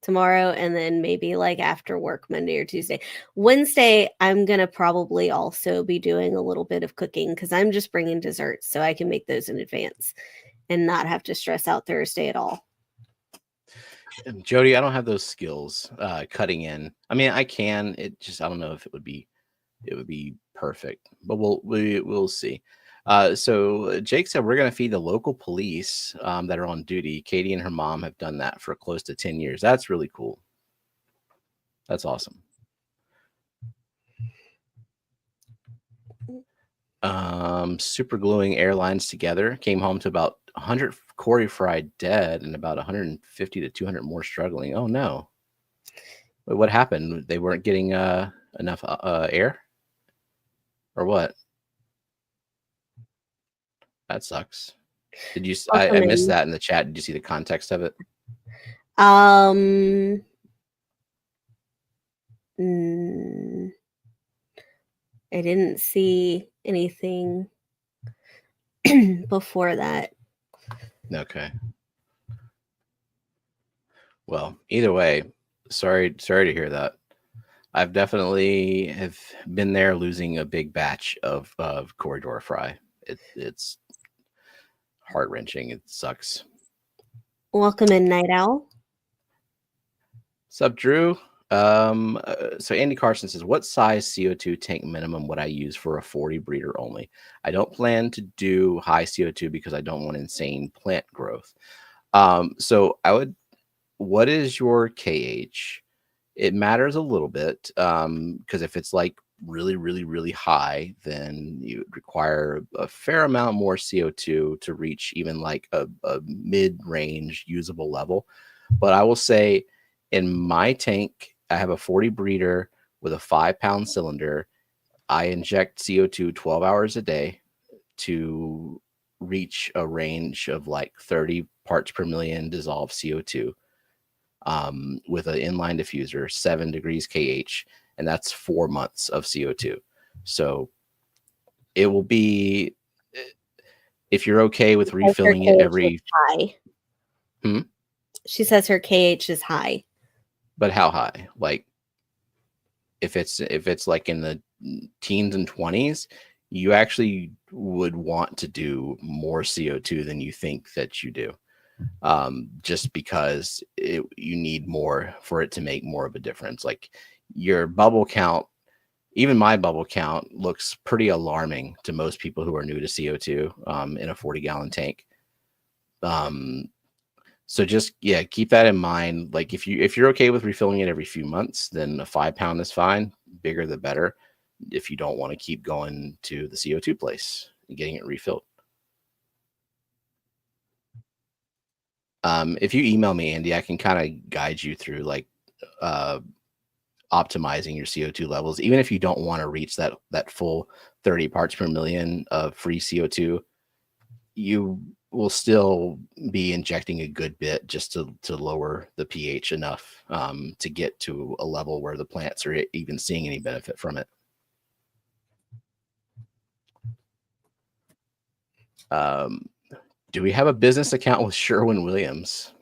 tomorrow, and then maybe like after work Monday or Tuesday. Wednesday, I'm gonna probably also be doing a little bit of cooking because I'm just bringing desserts so I can make those in advance and not have to stress out Thursday at all. Jody, I don't have those skills cutting in. I mean, I can. It just I don't know if it would be perfect, but we'll see. So Jake said we're going to feed the local police that are on duty. Katie and her mom have done that for close to 10 years. That's really cool. That's awesome. Super gluing airlines together. Came home to about 100 Corey fried dead and about 150 to 200 more struggling. Oh no. Wait, what happened? They weren't getting enough air? Or what? That sucks. Did you? I missed that in the chat. Did you see the context of it? I didn't see anything before that. Okay. Well, either way, sorry to hear that. I've definitely have been there losing a big batch of corridor fry. It's heart-wrenching. It sucks. Welcome in, Night Owl. Sup, Drew? So Andy Carson says, what size CO2 tank minimum would I use for a 40 breeder only? I don't plan to do high CO2 because I don't want insane plant growth. So I would, what is your KH? It matters a little bit because if it's like really high, then you would require a fair amount more CO2 to reach even like a mid-range usable level. But I will say in my tank, I have a 40 breeder with a 5-pound cylinder. I inject CO2 12 hours a day to reach a range of like 30 parts per million dissolved CO2 with an inline diffuser, 7 degrees KH, and that's 4 months of CO2. So it will be, if you're okay with refilling it every... high. She says her KH is high. But how high? Like if it's like in the teens and 20s, you actually would want to do more CO2 than you think that you do. Just because you need more for it to make more of a difference. Like your bubble count, even my bubble count looks pretty alarming to most people who are new to CO2 in a 40-gallon tank. So just, yeah, keep that in mind. Like if you're okay with refilling it every few months, then a 5-pound is fine. Bigger the better. If you don't want to keep going to the CO2 place and getting it refilled. If you email me, Andy, I can kind of guide you through like optimizing your CO2 levels. Even if you don't want to reach that full 30 parts per million of free CO2, you will still be injecting a good bit just to lower the pH enough to get to a level where the plants are even seeing any benefit from it. Do we have a business account with Sherwin-Williams?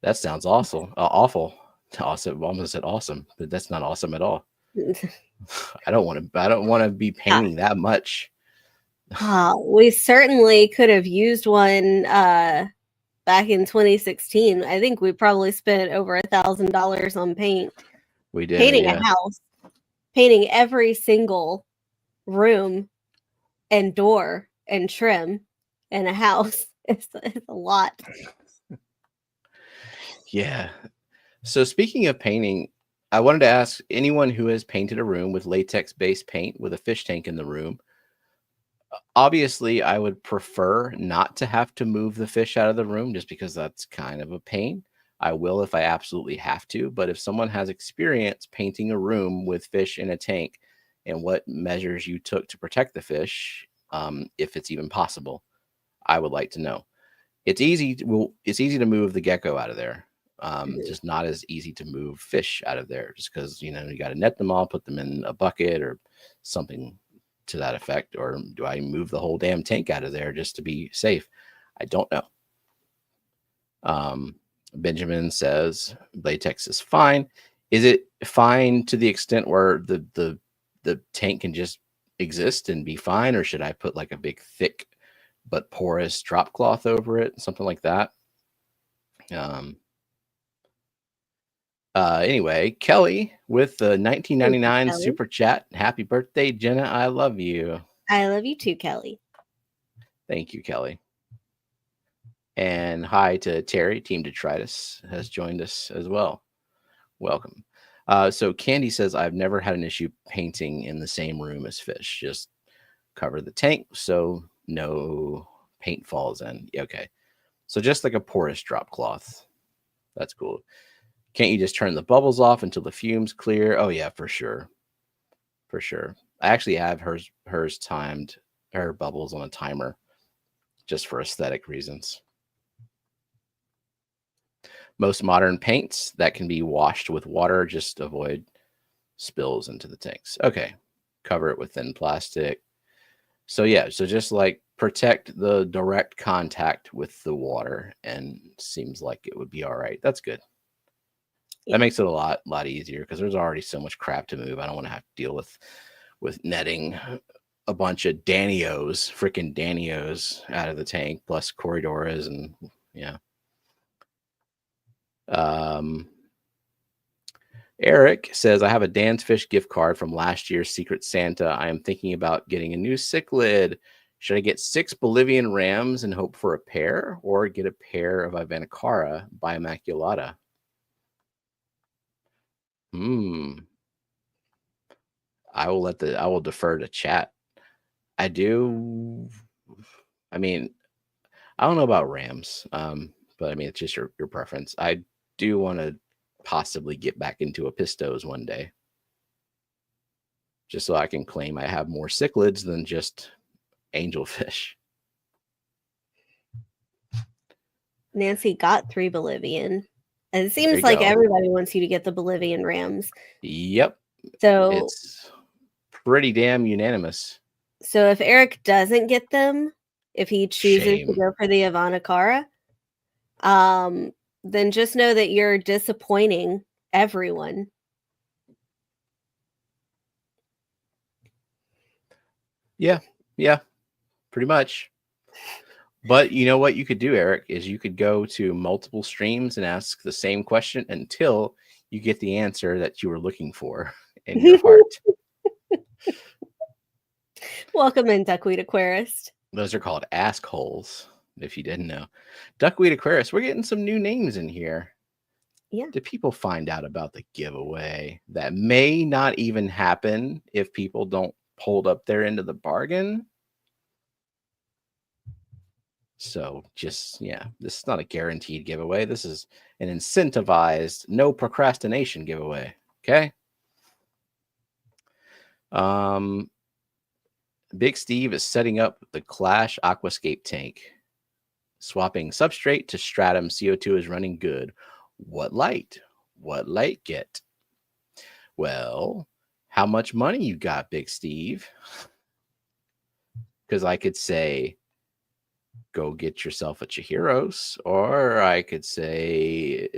That sounds awesome. Awful. Awesome. Almost said awesome, but that's not awesome at all. I don't want to be painting that much. We certainly could have used one back in 2016. I think we probably spent over $1,000 on paint. We did painting a house, painting every single room and door and trim in a house. It's a lot. Yeah. So speaking of painting, I wanted to ask anyone who has painted a room with latex-based paint with a fish tank in the room. Obviously, I would prefer not to have to move the fish out of the room just because that's kind of a pain. I will if I absolutely have to, but if someone has experience painting a room with fish in a tank and what measures you took to protect the fish, if it's even possible, I would like to know. It's easy to move the gecko out of there. Just not as easy to move fish out of there just because, you got to net them all, put them in a bucket or something to that effect, or do I move the whole damn tank out of there just to be safe? I don't know. Benjamin says latex is fine. Is it fine to the extent where the tank can just exist and be fine, or should I put like a big thick but porous drop cloth over it, something like that? Anyway, Kelly with the 1999 super chat. Happy birthday, Jenna. I love you. I love you too, Kelly. Thank you, Kelly. And hi to Terry. Team Detritus has joined us as well. Welcome. So Candy says, I've never had an issue painting in the same room as fish. Just cover the tank so no paint falls in. Okay. So just like a porous drop cloth. That's cool. Can't you just turn the bubbles off until the fumes clear? Oh yeah, for sure. For sure. I actually have hers timed, her bubbles on a timer just for aesthetic reasons. Most modern paints that can be washed with water, just avoid spills into the tanks. Okay. Cover it with thin plastic. So yeah, so just like protect the direct contact with the water, and seems like it would be all right. That's good. That makes it a lot easier because there's already so much crap to move. I don't want to have to deal with netting a bunch of freaking Danios out of the tank, plus corridoras, and yeah. Eric says, I have a Dan's Fish gift card from last year's Secret Santa. I am thinking about getting a new cichlid. Should I get 6 Bolivian rams and hope for a pair, or get a pair of Ivanicara Bimaculata? I will defer to chat. I mean, I don't know about rams, but I mean, it's just your preference. I do want to possibly get back into a pistos one day, just so I can claim I have more cichlids than just angelfish. Nancy got 3 Bolivian. And it seems like everybody wants you to get the Bolivian rams. Yep. So it's pretty damn unanimous. So if Eric doesn't get them, if he chooses to go for the Ivanicara, then just know that you're disappointing everyone. Yeah, pretty much. But you know what you could do, Eric, is you could go to multiple streams and ask the same question until you get the answer that you were looking for in your heart. Welcome in, Duckweed Aquarist. Those are called ask holes, if you didn't know. Duckweed Aquarist, we're getting some new names in here. Yeah. Did people find out about the giveaway that may not even happen if people don't hold up their end of the bargain? So just, yeah, this is not a guaranteed giveaway. This is an incentivized, no procrastination giveaway. Okay. Big Steve is setting up the Clash Aquascape tank. Swapping substrate to stratum CO2 is running good. What light? What light get? Well, how much money you got, Big Steve? Because I could say, go get yourself a Chihiros, or I could say,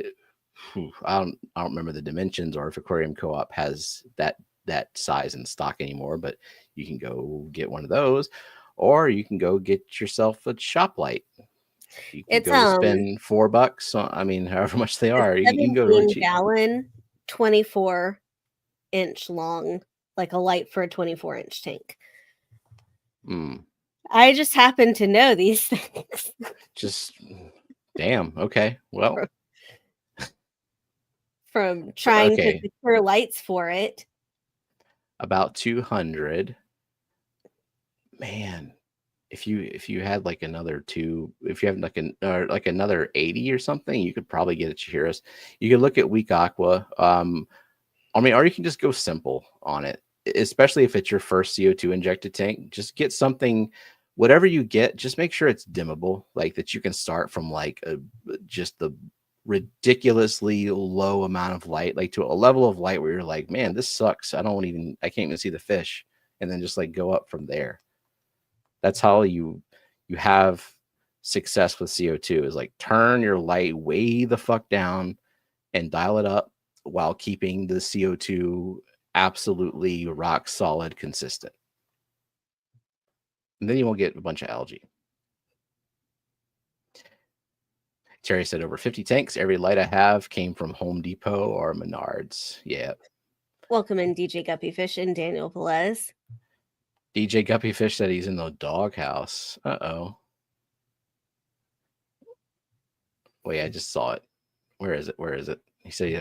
I don't remember the dimensions, or if Aquarium Co-op has that size in stock anymore, but you can go get one of those, or you can go get yourself a shop light. You can go spend $4 on, I mean, however much they are. You can go really cheap. 17-gallon, 24-inch long, like a light for a 24-inch tank. I just happen to know these things. Just damn. Okay. Well, from trying to secure lights for it. About 200. Man, if you had like another if you have like another 80 or something, you could probably get a Chihiros. You could look at Weak Aqua. I mean, or you can just go simple on it, especially if it's your first CO2 injected tank. Just get something. Whatever you get, just make sure it's dimmable, like that you can start from like just the ridiculously low amount of light, like to a level of light where you're like, man, this sucks. I can't even see the fish. and then just like go up from there. That's how you have success with CO2, is like turn your light way the fuck down and dial it up while keeping the CO2 absolutely rock solid consistent. And then you won't get a bunch of algae. Terry said over 50 tanks. Every light I have came from Home Depot or Menards. Yeah. Welcome in DJ Guppyfish and Daniel Velez. DJ Guppyfish said he's in the doghouse. Uh-oh. Wait, I just saw it. Where is it? Where is it? He said he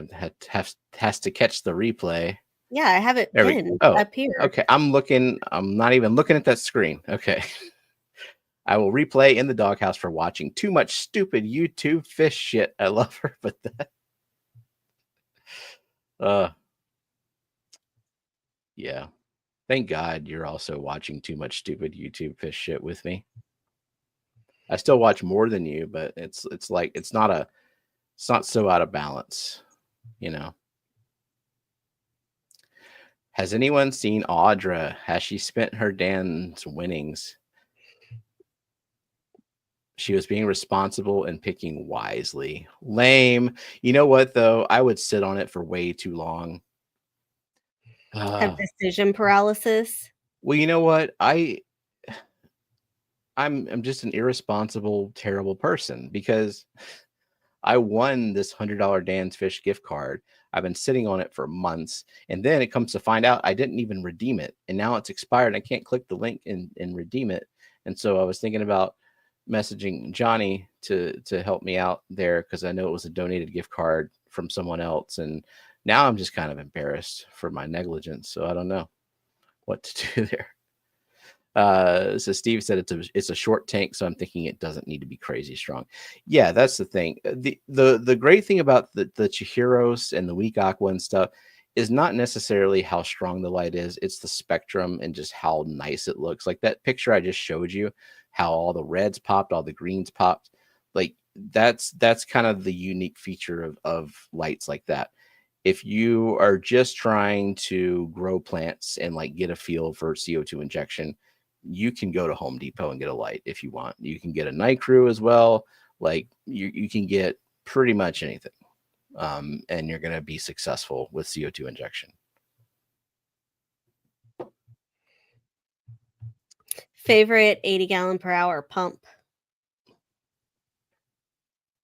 has to catch the replay. Yeah, I have it pinned up here. Okay, I'm looking. I'm not even looking at that screen. Okay. I will replay in the doghouse for watching too much stupid YouTube fish shit. I love her, but that. Yeah. Thank God you're also watching too much stupid YouTube fish shit with me. I still watch more than you, but it's like it's not so out of balance, you know. Has anyone seen Audra? Has she spent her Dan's winnings? She was being responsible and picking wisely. Lame. You know what, though? I would sit on it for way too long. Have decision paralysis. Well, you know what? I'm just an irresponsible, terrible person, because I won this $100 Dan's Fish gift card. I've been sitting on it for months, and then it comes to find out I didn't even redeem it, and now it's expired. I can't click the link and redeem it. And so I was thinking about messaging Johnny to help me out there, because I know it was a donated gift card from someone else, and now I'm just kind of embarrassed for my negligence. So I don't know what to do there. So Steve said it's a short tank, so I'm thinking it doesn't need to be crazy strong. Yeah, that's the thing. The great thing about the Chihiros and the Weak Aqua and stuff is not necessarily how strong the light is. It's the spectrum and just how nice it looks. Like that picture I just showed you, how all the reds popped, all the greens popped. Like that's kind of the unique feature of lights like that. If you are just trying to grow plants and like get a feel for CO2 injection, you can go to Home Depot and get a light if you want. You can get a night crew as well. Like you can get pretty much anything. And you're going to be successful with CO2 injection. Favorite 80 gallon per hour pump?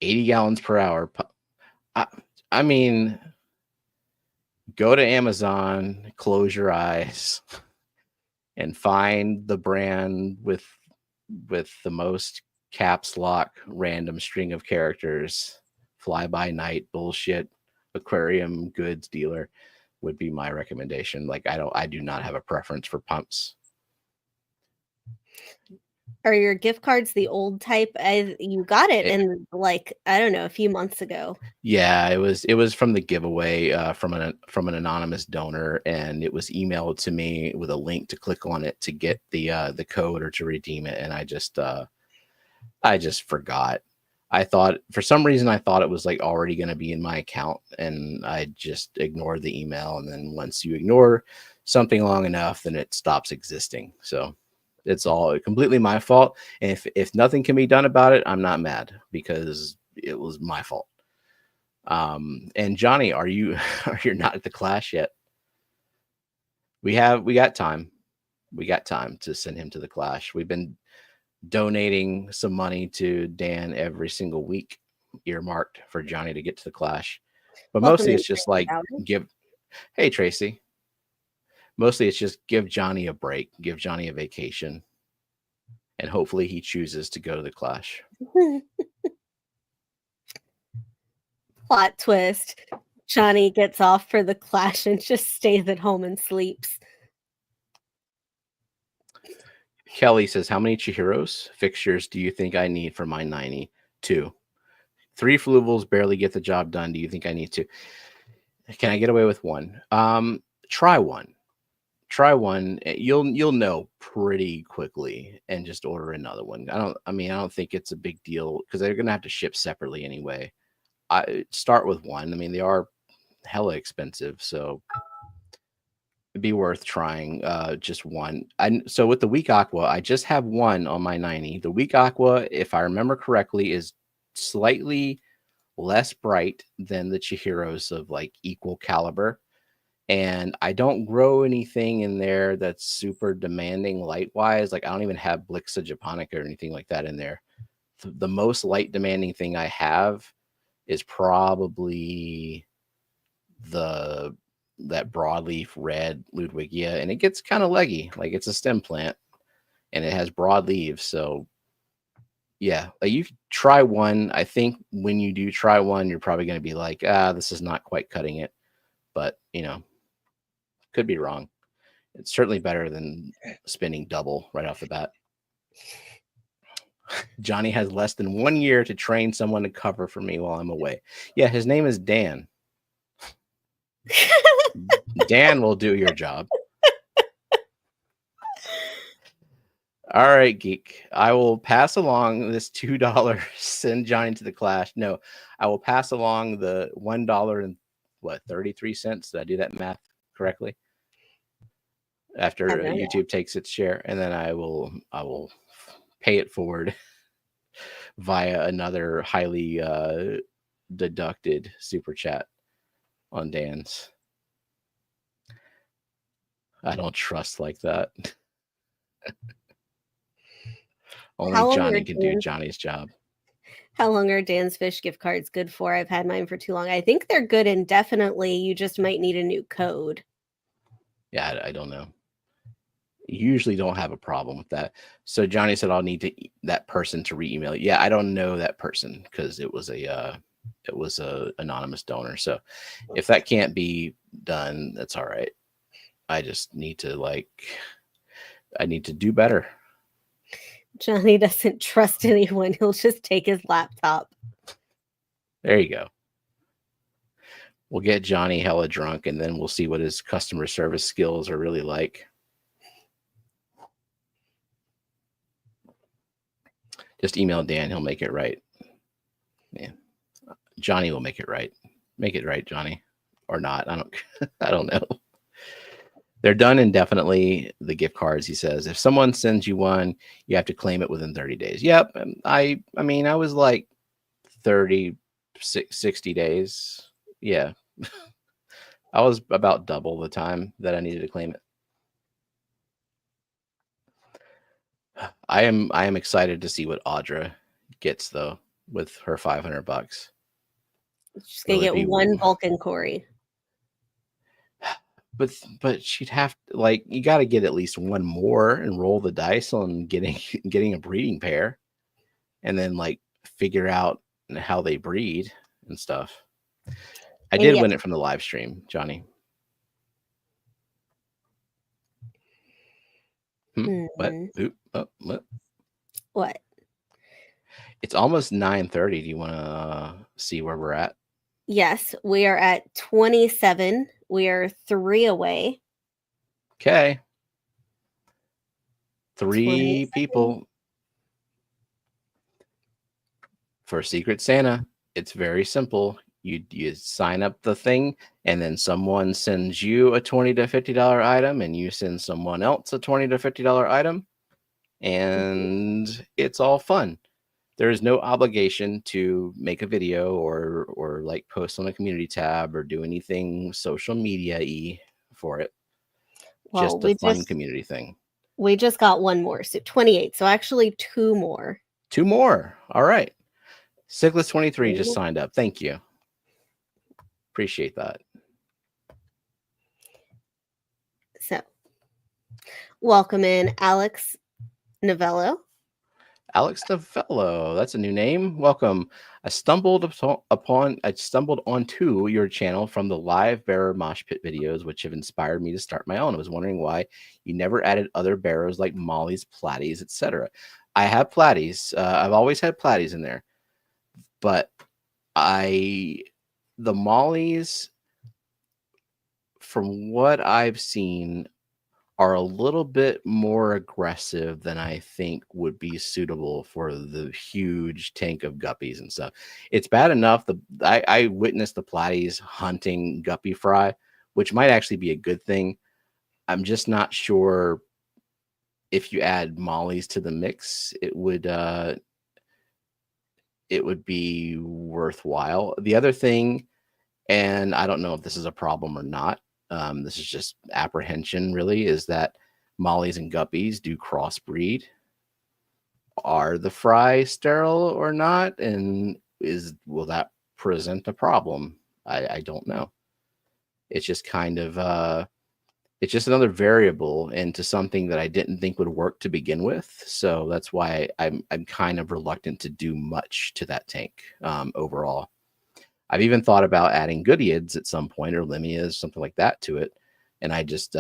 80 gallons per hour. I mean, go to Amazon, close your eyes, and find the brand with the most caps lock random string of characters. Fly by night bullshit aquarium goods dealer would be my recommendation. Like I do not have a preference for pumps. Are your gift cards the old type? You got it in like, I don't know, a few months ago. Yeah, it was from the giveaway from an anonymous donor, and it was emailed to me with a link to click on it to get the code or to redeem it, and I just forgot. I thought for some reason it was like already going to be in my account, and I just ignored the email. And then once you ignore something long enough, then it stops existing. So it's all completely my fault. And if nothing can be done about it, I'm not mad, because it was my fault. And Johnny, you're not at the class yet? We got time. We got time to send him to the class. We've been donating some money to Dan every single week, earmarked for Johnny to get to the class. But mostly it's just like hey Tracy. Mostly it's just give Johnny a break, give Johnny a vacation, and hopefully he chooses to go to the class. Plot twist. Johnny gets off for the clash and just stays at home and sleeps. Kelly says, how many Chihiros fixtures do you think I need for my 90? 2. 3 fluvels barely get the job done. Do you think I need 2? Can I get away with 1? Try one. You'll know pretty quickly, and just order another one. I don't think it's a big deal, because they're gonna have to ship separately anyway. I start with 1. I mean, they are hella expensive, so be worth trying. Just one. So with the Weak Aqua, I just have one on my 90. The Weak Aqua, if I remember correctly, is slightly less bright than the Chihiros of like equal caliber. And I don't grow anything in there that's super demanding light wise. Like I don't even have Blixa japonica or anything like that in there. The most light demanding thing I have is probably that broadleaf red Ludwigia, and it gets kind of leggy. Like it's a stem plant and it has broad leaves. So yeah, like you try one. I think when you do try one, you're probably going to be like, this is not quite cutting it. But you know, could be wrong. It's certainly better than spending double right off the bat. Johnny has less than 1 year to train someone to cover for me while I'm away. Yeah, his name is Dan. Dan will do your job. All right, Geek. I will pass along this $2. Send Johnny to the class. No, I will pass along the $1 and what 33 cents. Did I do that math correctly? After YouTube takes its share, and then I will pay it forward via another highly deducted super chat on Dan's. I don't trust like that. Only Johnny can do Johnny's job. How long are Dan's Fish gift cards good for? I've had mine for too long. I think they're good indefinitely. You just might need a new code. Yeah, I don't know. Usually don't have a problem with that. So Johnny said I'll need that person to re-email. Yeah, I don't know that person because it was a anonymous donor. So if that can't be done, that's all right. I just need to I need to do better. Johnny doesn't trust anyone. He'll just take his laptop. There you go. We'll get Johnny hella drunk and then we'll see what his customer service skills are really like. Just email Dan. He'll make it right. Yeah. Johnny will make it right. Make it right, Johnny. Or not. I don't know. They're done indefinitely, the gift cards, he says. If someone sends you one, you have to claim it within 30 days. Yep. I mean, I was like 30, 60 days. Yeah. I was about double the time that I needed to claim it. I am excited to see what Audra gets though with her $500. She's gonna get one Vulcan Cory. But she'd have to, you got to get at least one more and roll the dice on getting a breeding pair, and then figure out how they breed and stuff. I did win it from the live stream, Johnny. What? What? It's almost 9:30. Do you want to see where we're at? Yes, we are at 27. We are 3 away. Okay. 3 people for Secret Santa. It's very simple. You sign up the thing, and then someone sends you a $20 to $50 item, and you send someone else a $20 to $50 item, and it's all fun. There is no obligation to make a video or post on a community tab or do anything social media-y for it. Well, just a fun community thing. We just got one more, so 28. So actually 2 more. 2 more. All right. Cyclist23 just signed up. Thank you. Appreciate that. So, welcome in Alex Novello. Alex Novello, that's a new name. Welcome. I stumbled onto your channel from the Livebearer mosh pit videos, which have inspired me to start my own. I was wondering why you never added other bearers like mollies, platies, etc. I have platies. I've always had platies in there, but the mollies, from what I've seen, are a little bit more aggressive than I think would be suitable for the huge tank of guppies and stuff. It's bad enough. I witnessed the platies hunting guppy fry, which might actually be a good thing. I'm just not sure if you add mollies to the mix, it would be worthwhile. The other thing, and I don't know if this is a problem or not, this is just apprehension really, is that mollies and guppies do crossbreed. Are the fry sterile or not? And will that present a problem? I don't know. It's just kind of it's just another variable into something that I didn't think would work to begin with. So that's why I'm kind of reluctant to do much to that tank overall. I've even thought about adding Goodeids at some point, or Limias, something like that to it. And I just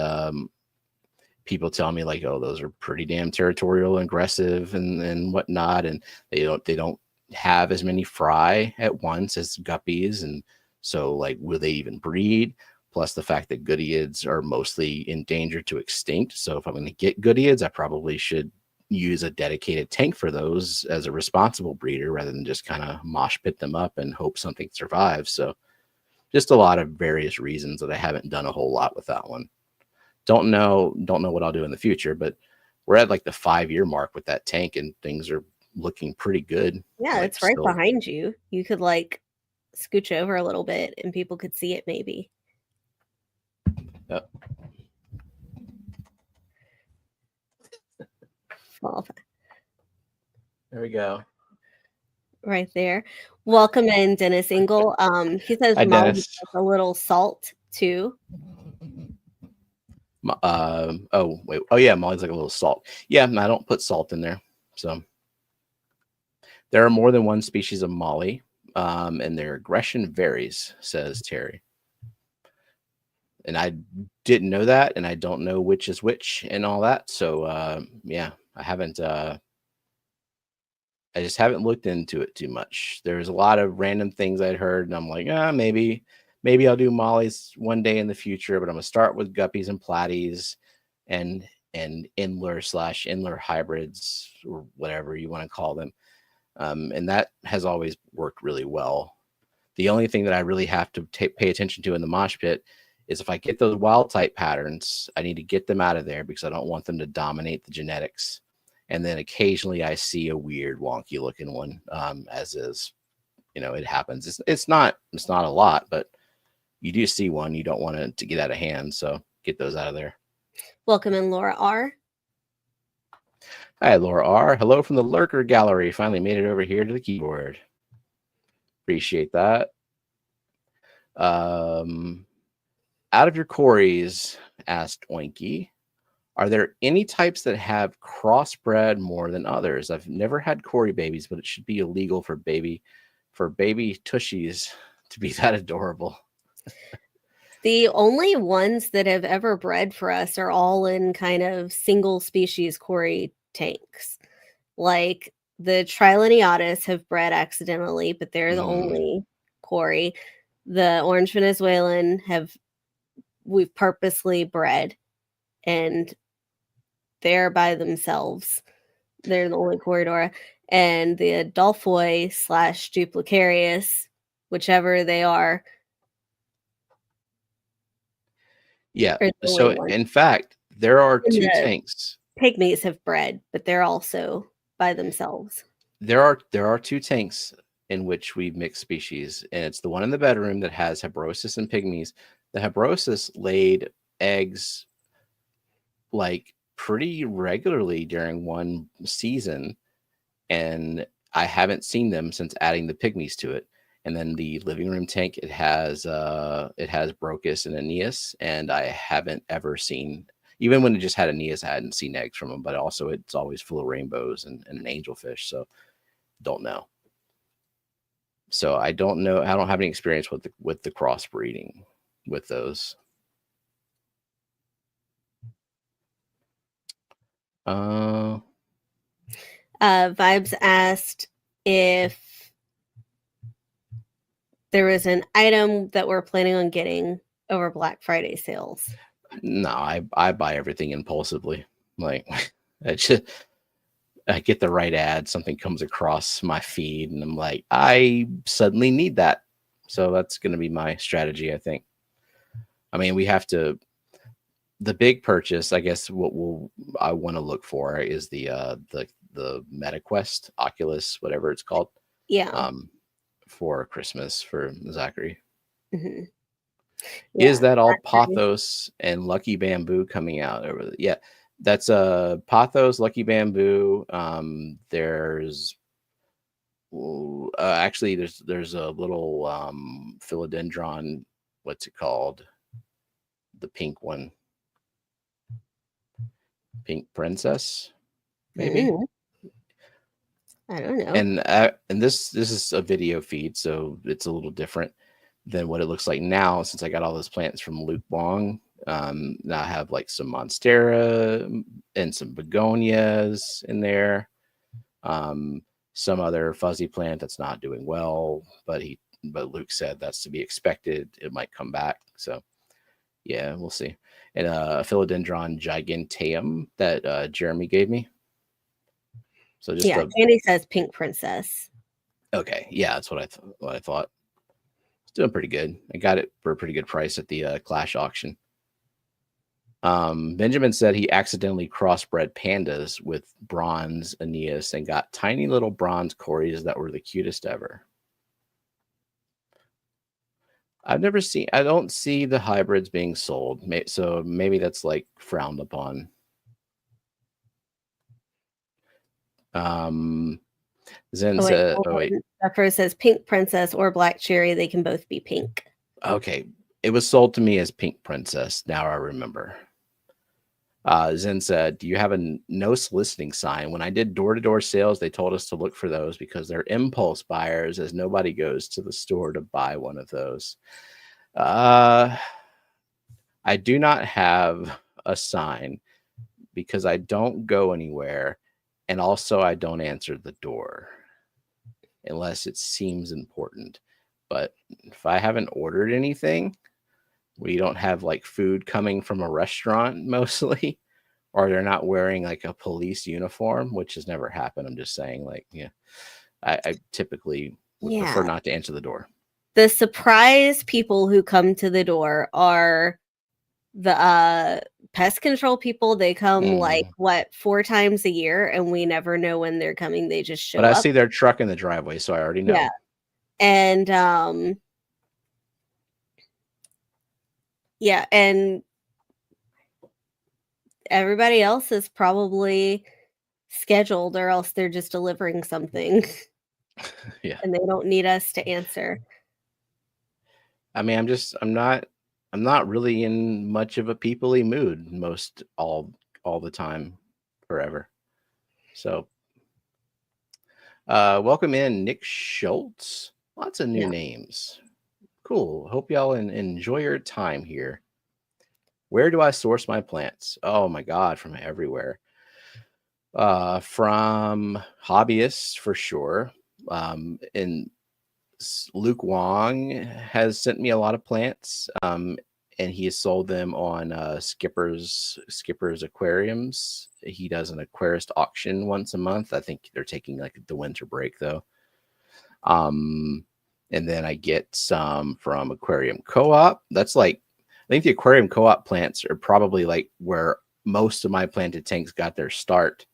people tell me like, oh, those are pretty damn territorial and aggressive and whatnot, and they don't have as many fry at once as guppies, and so like, will they even breed? Plus the fact that Goodeids are mostly endangered to extinct. So if I'm going to get Goodeids, I probably should use a dedicated tank for those as a responsible breeder, rather than just kind of mosh pit them up and hope something survives. So just a lot of various reasons that I haven't done a whole lot with that one. Don't know what I'll do in the future, but we're at like the 5-year mark with that tank, and things are looking pretty good. Yeah, like, it's right still. behind you. You could like scooch over a little bit and people could see it maybe. Yep. Well, There we go. right there. Welcome in, Dennis Engel. He says Hi, Molly Dennis. has a little salt too. Oh wait, oh yeah, Molly's like a little salt. Yeah, I don't put salt in there. So there are more than one species of Molly, and their aggression varies, says Terry. And I didn't know that, and I don't know which is which and all that. So yeah, I haven't. I just haven't looked into it too much. There's a lot of random things I'd heard, and I'm like, maybe I'll do mollies one day in the future, but I'm gonna start with guppies and platies and Inler/Inler hybrids, or whatever you want to call them. And that has always worked really well. The only thing that I really have to pay attention to in the mosh pit is if I get those wild type patterns, I need to get them out of there because I don't want them to dominate the genetics. And then occasionally I see a weird wonky looking one, as is, it happens. It's not a lot, but you do see one. You don't want it to get out of hand. So get those out of there. Welcome in, Laura R. Hi, Laura R. Hello from the Lurker Gallery. Finally made it over here to the keyboard. Appreciate that. Out of your quarries, asked Oinky, are there any types that have crossbred more than others? I've never had Cory babies, but it should be illegal for baby tushies to be that adorable. The only ones that have ever bred for us are all in kind of single species Cory tanks. Like the Trileniatus have bred accidentally, but they're the only Cory. The Orange Venezuelan we've purposely bred, and they're by themselves. They're the only Corridora. And the Adolphoi/Duplicarius, whichever they are. Yeah. So in fact, there are two tanks. Pygmies have bred, but they're also by themselves. There are two tanks in which we mix species, and it's the one in the bedroom that has Habrosus and Pygmies. The Habrosus laid eggs like pretty regularly during one season, and I haven't seen them since adding the Pygmies to it. And then the living room tank, it has Brocus and Aeneas, and I haven't ever seen, even when it just had Aeneas, I hadn't seen eggs from them. But also, it's always full of rainbows and an angelfish, so don't know. So I don't know. I don't have any experience with the crossbreeding with those. Vibes asked if there was an item that we're planning on getting over Black Friday sales. No, I buy everything impulsively. Like I get the right ad, something comes across my feed, and I'm like, I suddenly need that. So that's going to be my strategy, I think. I mean, we have to the big purchase, I guess, I want to look for is the MetaQuest, Oculus, whatever it's called. Yeah. For Christmas for Zachary. Mm-hmm. Is that all Zachary. Pothos and Lucky Bamboo coming out? Yeah, that's Pothos, Lucky Bamboo. There's actually there's a little philodendron. What's it called? The pink one. Pink Princess, maybe. I don't know. And this is a video feed, so it's a little different than what it looks like now, since I got all those plants from Luke Wong. Now I have like some Monstera and some begonias in there. Some other fuzzy plant that's not doing well, but Luke said that's to be expected. It might come back. So yeah, we'll see. And a philodendron giganteum that Jeremy gave me. So just Candy says Pink Princess. Okay, yeah, that's what I thought. It's doing pretty good. I got it for a pretty good price at the Clash auction. Benjamin said he accidentally crossbred pandas with bronze Aeneas and got tiny little bronze Cories that were the cutest ever. I don't see the hybrids being sold, so maybe that's like frowned upon. Zen said, Zephyr says Pink Princess or Black Cherry. They can both be pink. Okay. It was sold to me as Pink Princess. Now I remember. Zen said, do you have a no soliciting sign? When I did door-to-door sales, they told us to look for those because they're impulse buyers, as nobody goes to the store to buy one of those. I do not have a sign because I don't go anywhere. And also I don't answer the door unless it seems important. But if I haven't ordered anything, we don't have like food coming from a restaurant mostly, or they're not wearing like a police uniform, which has never happened. I'm just saying, like, yeah, I typically would prefer not to answer the door. The surprise people who come to the door are the pest control people. They come like 4 times a year, and we never know when they're coming. They just show up. But I see their truck in the driveway, so I already know. Yeah. And yeah, and everybody else is probably scheduled, or else they're just delivering something. Yeah. And they don't need us to answer. I mean, I'm not really in much of a people-y mood all the time, forever. So welcome in Nick Schultz. Lots of new names. Cool. Hope y'all enjoy your time here. Where do I source my plants? Oh my God, from everywhere. From hobbyists for sure. And Luke Wong has sent me a lot of plants. And he has sold them on Skipper's Aquariums. He does an aquarist auction once a month. I think they're taking like the winter break though. And then I get some from Aquarium Co-op. That's like, I think the Aquarium Co-op plants are probably like where most of my planted tanks got their start.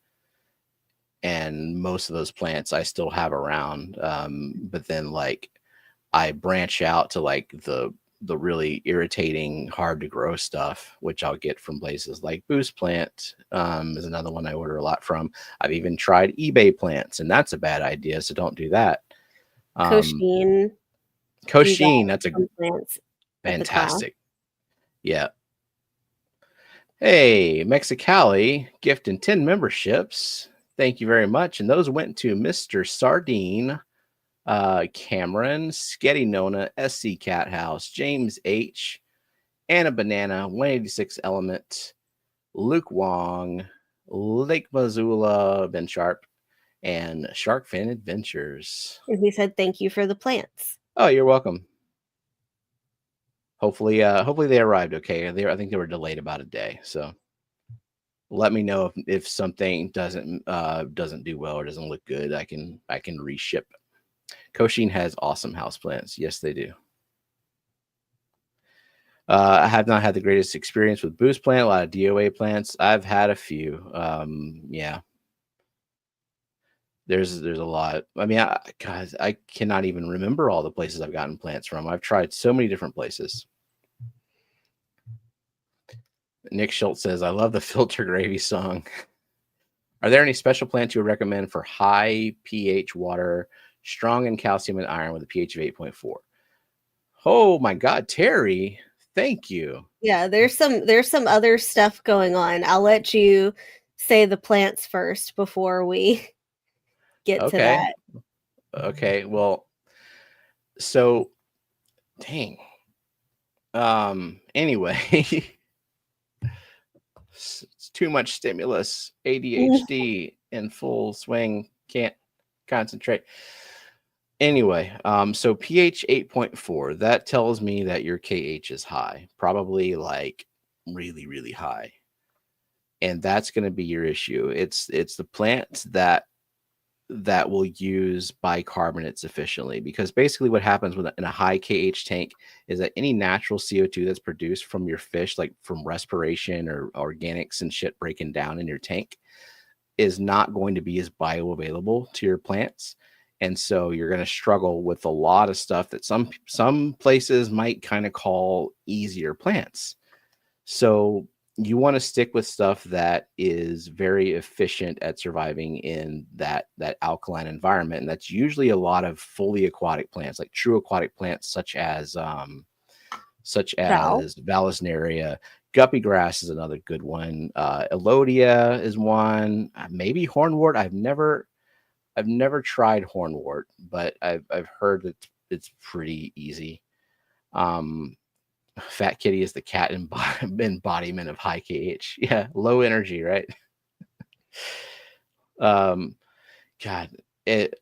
And most of those plants I still have around. But then like I branch out to like the really irritating, hard to grow stuff, which I'll get from places like Boost Plant is another one I order a lot from. I've even tried eBay plants, and that's a bad idea, so don't do that. Kosheen, that's a fantastic. Yeah. Hey, Mexicali gifting 10 memberships. Thank you very much. And those went to Mr. Sardine, Cameron, Sketty Nona, SC Cat House, James H, Anna Banana, 186 Element, Luke Wong, Lake Missoula, Ben Sharp, and Sharkfin Adventures. And he said, thank you for the plants. Oh, you're welcome. Hopefully they arrived okay. I think they were delayed about a day. So let me know if something doesn't do well or doesn't look good. I can reship. Kosheen has awesome houseplants. Yes, they do. I have not had the greatest experience with boost plant, a lot of DOA plants. I've had a few. Yeah. There's a lot. I mean, guys, I cannot even remember all the places I've gotten plants from. I've tried so many different places. Nick Schultz says, I love the filter gravy song. Are there any special plants you would recommend for high pH water, strong in calcium and iron with a pH of 8.4? Oh my God, Terry, thank you. Yeah, there's some other stuff going on. I'll let you say the plants first before we get to that. Okay, well, so dang. Anyway, it's too much stimulus, ADHD in full swing, can't concentrate. Anyway, so pH 8.4, that tells me that your KH is high, probably like really, really high. And that's going to be your issue. It's the plants that will use bicarbonates efficiently, because basically what happens in a high KH tank is that any natural CO2 that's produced from your fish, like from respiration or organics and shit breaking down in your tank, is not going to be as bioavailable to your plants. And so you're going to struggle with a lot of stuff that some places might kind of call easier plants. So you want to stick with stuff that is very efficient at surviving in that alkaline environment. And that's usually a lot of fully aquatic plants, like true aquatic plants, such as Vallisneria. Guppy grass is another good one. Elodia is one. Maybe hornwort. I've never tried hornwort, but I've heard that it's pretty easy. Fat Kitty is the cat embodiment of high KH. Yeah, low energy, right? God,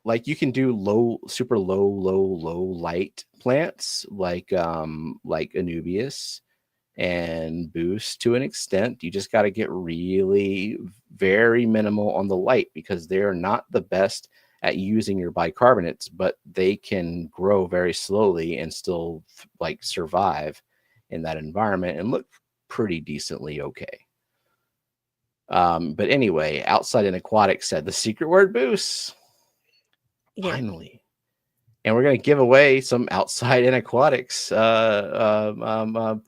like you can do super low light plants like Anubias and Boost to an extent. You just got to get really very minimal on the light, because they're not the best at using your bicarbonates, but they can grow very slowly and still like survive in that environment and look pretty decently okay. But anyway, Outside and Aquatic said the secret word Boost. Yeah. Finally. And we're going to give away some Outside and Aquatics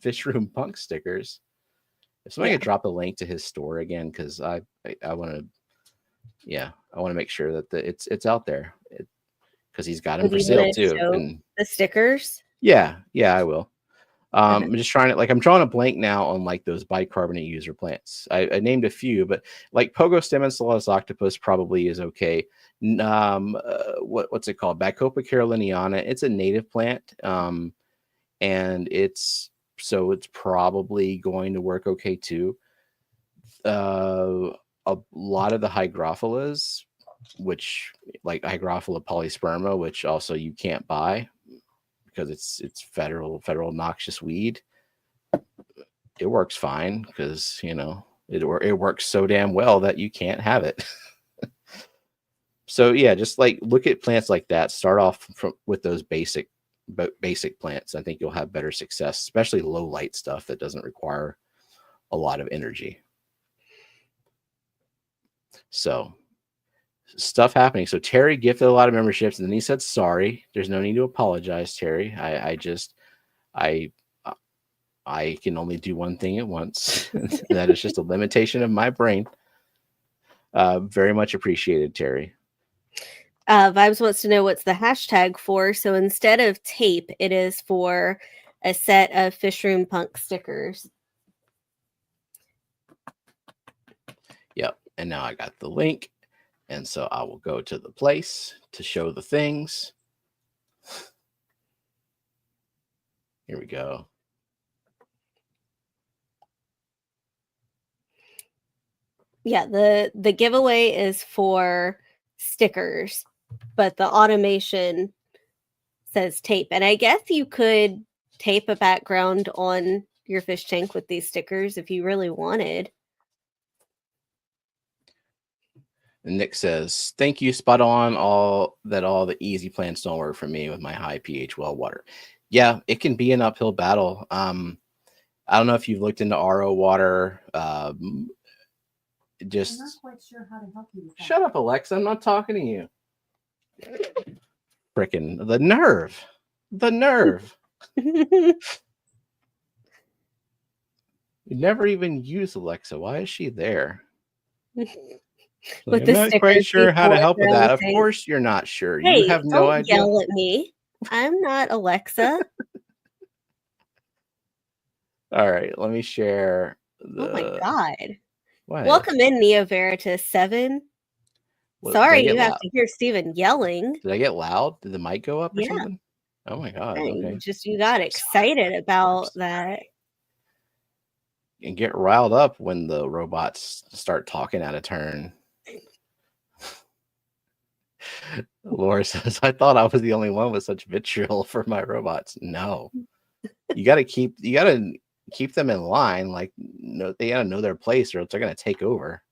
fish room punk stickers. If somebody could drop a link to his store again, because I want to, I want to make sure that it's out there, because he's got them for sale too. And the stickers. Yeah, I will. I'm just trying to, like, I'm drawing a blank now on like those bicarbonate user plants. I named a few, but like Pogostem and Stellatus octopus probably is okay. What's it called? Bacopa caroliniana. It's a native plant, and it's probably going to work okay too. A lot of the hygrophilas, which like Hygrophila polysperma, which also you can't buy because it's federal noxious weed. It works fine because it works so damn well that you can't have it. So yeah, just like look at plants like that. Start off with those basic plants. I think you'll have better success, especially low light stuff that doesn't require a lot of energy. So stuff happening. So Terry gifted a lot of memberships, and then he said sorry. There's no need to apologize, Terry. I can only do one thing at once. That is just a limitation of my brain. Very much appreciated, Terry. Vibes wants to know what's the hashtag for. So instead of tape, it is for a set of Fish Room Punk stickers. Yep. And now I got the link. And so I will go to the place to show the things. Here we go. Yeah, the giveaway is for stickers, but the automation says tape. And I guess you could tape a background on your fish tank with these stickers if you really wanted. And Nick says, thank you, spot on. All the easy plants don't work for me with my high pH well water. Yeah, it can be an uphill battle. I don't know if you've looked into RO water. Just I'm not quite sure how to help you with that. shut up, Alexa. I'm not talking to you. Frickin' the nerve. The nerve. You never even use Alexa. Why is she there? With I'm the not quite stickers sure how to people help with around that. Of saying, course you're not sure. hey, You have no don't idea. yell at me. I'm not Alexa. All right, let me share Oh my the God. what? Welcome in, Neo Veritas 7. What, did I Sorry get you have loud? to hear Steven yelling. Did I get loud? Did the mic go up or Yeah. something? Oh my God. Hey, Okay. you got excited about that. And get riled up when the robots start talking out of turn. Laura says, I thought I was the only one with such vitriol for my robots. No. You gotta keep them in line. Like, no, they gotta know their place or else they're gonna take over.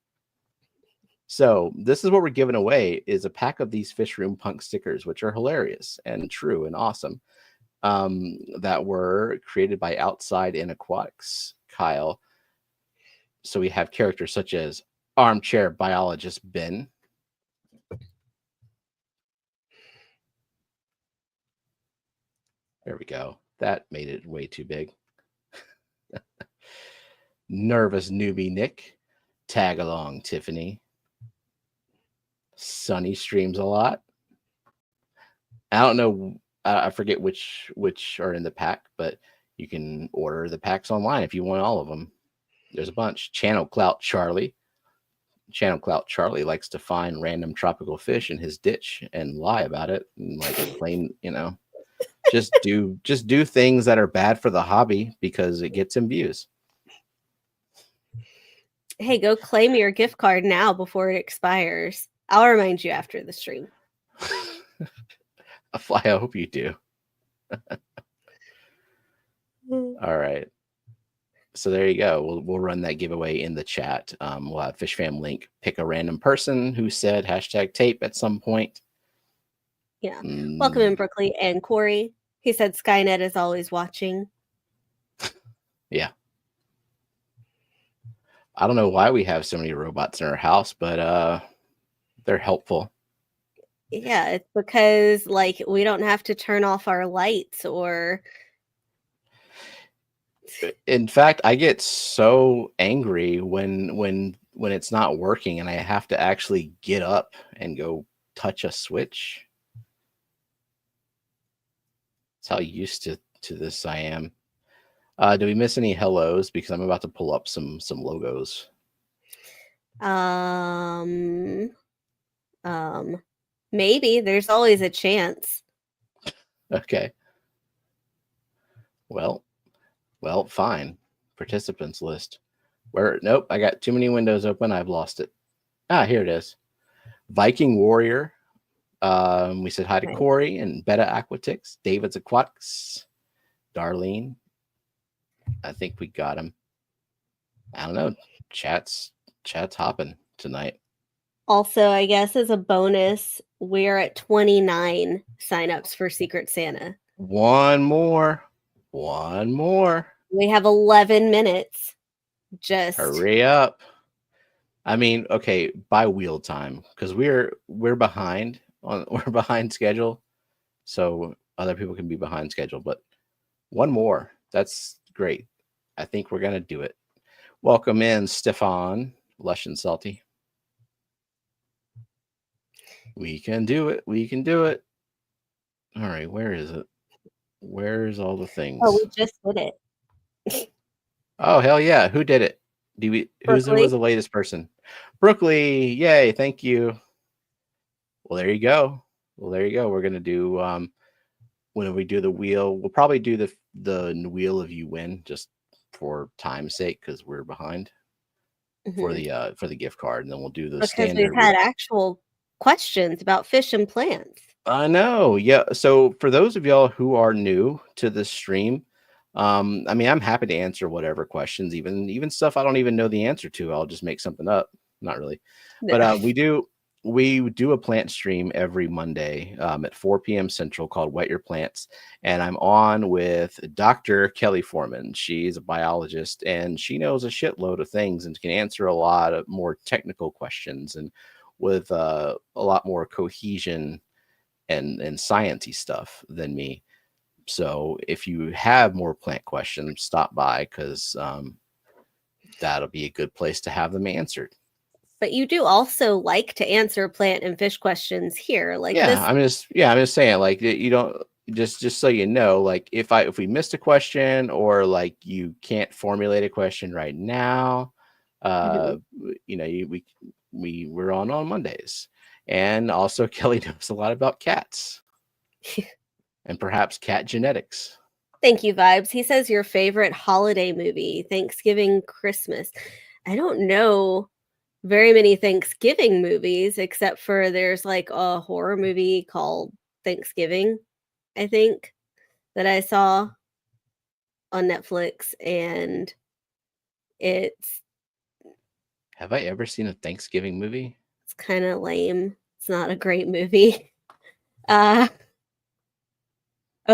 So this is what we're giving away is a pack of these Fish Room Punk stickers, which are hilarious and true and awesome. That were created by Outside in Aquatics, Kyle. So we have characters such as Armchair Biologist Ben. There we go. That made it way too big. Nervous Newbie Nick. Tag Along Tiffany. Sunny streams a lot. I don't know. I forget which are in the pack, but you can order the packs online if you want all of them. There's a bunch. Channel Clout Charlie. Channel Clout Charlie likes to find random tropical fish in his ditch and lie about it and like claim, just do things that are bad for the hobby because it gets him views. Hey, go claim your gift card now before it expires. I'll remind you after the stream. I hope you do. All right. So there you go. We'll run that giveaway in the chat. We'll have Fishfam link. Pick a random person who said #tape at some point. Yeah. Welcome in, Brooklyn and Corey. He said Skynet is always watching. Yeah. I don't know why we have so many robots in our house, but they're helpful. Yeah, it's because like we don't have to turn off our lights or. In fact, I get so angry when it's not working and I have to actually get up and go touch a switch. That's how used to this I am. Do we miss any hellos? Because I'm about to pull up some logos. Maybe there's always a chance. Okay. Well, fine. Participants list. Nope, I got too many windows open. I've lost it. Here it is. Viking Warrior. We said hi to Corey and Beta Aquatics, David's Aquatics, Darlene. I think we got him. I don't know. Chat's hopping tonight. Also, I guess as a bonus, we're at 29 signups for Secret Santa. One more. We have 11 minutes. Just hurry up. I mean, okay, by wheel time because we're behind schedule, so other people can be behind schedule. But one more, that's great. I think we're gonna do it. Welcome in, Stefan, Lush and Salty. We can do it. All right, where is it? Where's all the things? Oh, we just did it. Oh, hell yeah. Who did it? Who was the latest person? Brooklyn. Yay. Thank you. Well, there you go. We're going to do, when we do the wheel, we'll probably do the wheel of you win just for time's sake because we're behind for the gift card. And then we'll do the standard. Because we've had actual questions about fish and plants. I know. Yeah. So for those of y'all who are new to this stream, I mean, I'm happy to answer whatever questions, even stuff I don't even know the answer to. I'll just make something up. Not really, but we do we do a plant stream every Monday at 4 p.m. Central called Wet Your Plants. And I'm on with Dr. Kelly Foreman. She's a biologist and she knows a shitload of things and can answer a lot of more technical questions and with a lot more cohesion and sciencey stuff than me. So if you have more plant questions, stop by because that'll be a good place to have them answered. But you do also like to answer plant and fish questions here, like Yeah, this. I'm just saying, like you don't just so you know, like if we missed a question or like you can't formulate a question right now, you know, we're on Mondays, and also Kelly knows a lot about cats and perhaps cat genetics. Thank you, Vibes. He says your favorite holiday movie, Thanksgiving, Christmas. I don't know very many Thanksgiving movies, except for there's like a horror movie called Thanksgiving, I think, that I saw on Netflix, and it's Have I ever seen a Thanksgiving movie? kind of lame. It's not a great movie. Oh,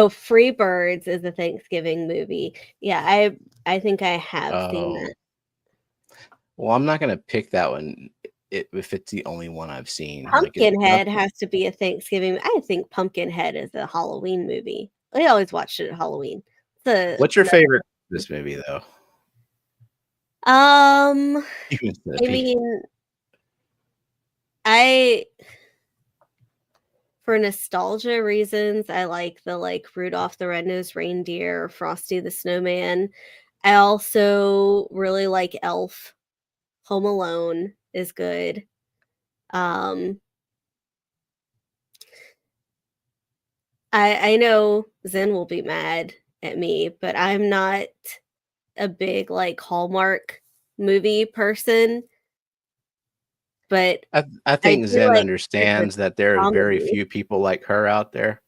Free Birds is a Thanksgiving movie. Yeah, I think I have seen Oh, that. well, I'm not gonna pick that one if it's the only one I've seen. Like it's Pumpkinhead nothing. has to be a Thanksgiving. I think Pumpkinhead is a Halloween movie. I always watched it at Halloween. What's your favorite this movie though? Even the I mean, for nostalgia reasons, I like the Rudolph the Red-Nosed Reindeer, Frosty the Snowman. I also really like Elf. Home Alone is good. I know Zen will be mad at me, but I'm not a big Hallmark movie person. But I I think do Zen like a good understands that there are very comedy. few people like her out there.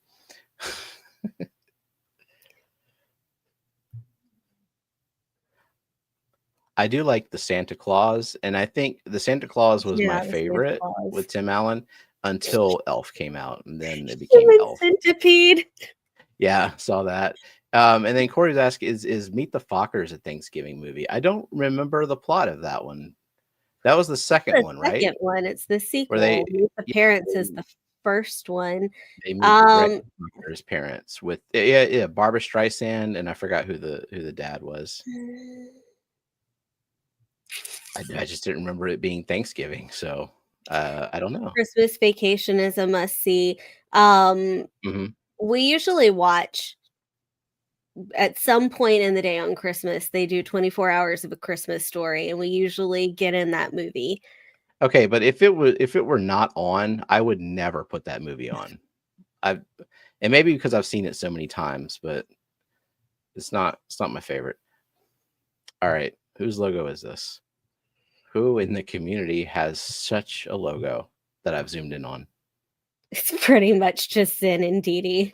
I do like the Santa Claus, and I think the Santa Claus was my Yeah, the Santa favorite Claus. with Tim Allen until Elf came out, and then it became Human Elf. Centipede. Yeah, saw that. And then Corey's asked, is Meet the Fockers a Thanksgiving movie? I don't remember the plot of that one. That was the second The one, second right? one, it's the Where they sequel. Meet the yeah, Parents is the first one. they meet Greg Um, Focker's parents with yeah Barbara Streisand, and I forgot who the dad was. I just didn't remember it being Thanksgiving, so I don't know. Christmas Vacation is a must-see. Um, Mhm. we usually watch at some point in the day on Christmas, they do 24 hours of A Christmas Story, and we usually get in that movie. Okay, but if it were not on, I would never put that movie on. I and maybe because I've seen it so many times, but it's not my favorite. All right, whose logo is this? Who in the community has such a logo that I've zoomed in on? It's pretty much just Zen and Dee Dee.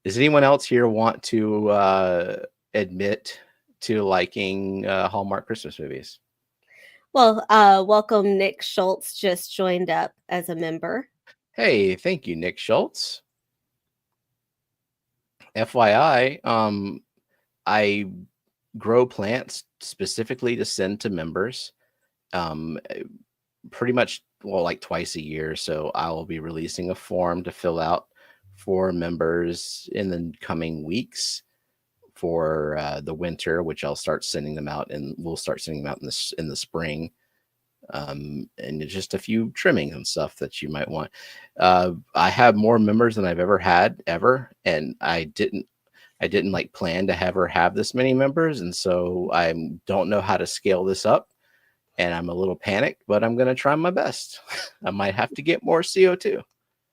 Does anyone else here want to admit to liking Hallmark Christmas movies? Well, welcome Nick Schultz just joined up as a member. Hey, thank you, Nick Schultz. FYI, I grow plants specifically to send to members. Pretty much, well, like twice a year. So I will be releasing a form to fill out for members in the coming weeks for the winter, which I'll start sending them out, and we'll start sending them out in the spring. And it's just a few trimmings and stuff that you might want. I have more members than I've ever had ever, and I didn't like plan to have this many members, and so I don't know how to scale this up, and I'm a little panicked, but I'm gonna try my best. I might have to get more CO2.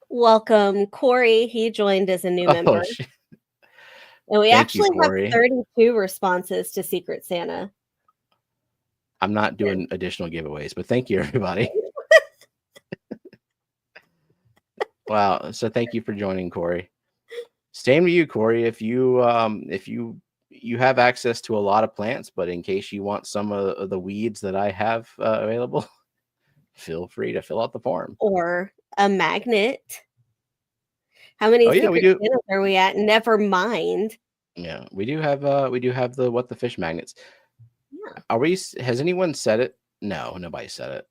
Welcome Corey. He joined as a new member. Oh shit. And we Thank you, actually have Corey. 32 responses to Secret Santa. I'm not doing additional giveaways, but thank you, everybody. Wow. So thank you for joining, Corey. Same to you, Corey. If you have access to a lot of plants, but in case you want some of the weeds that I have available, feel free to fill out the form. Or a magnet. How many Oh yeah, we secret do. channels are we at? Never mind. Yeah, we do have the what the fish magnets. Yeah. Are we? Has anyone said it? No, nobody said it.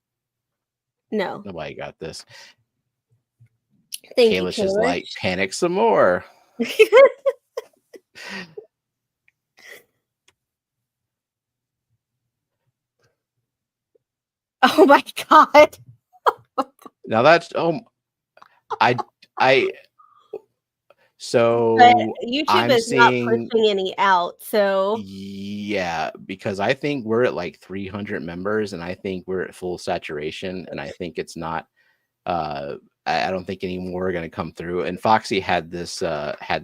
No. Nobody got this. Thank you, Kalish is like, Kalish. panic some more. Oh my god. Now that's I so But YouTube I'm is not seeing, pushing any out, so yeah, because I think we're at like 300 members and I think we're at full saturation and I think it's not I don't think any more are going to come through. And Foxy had this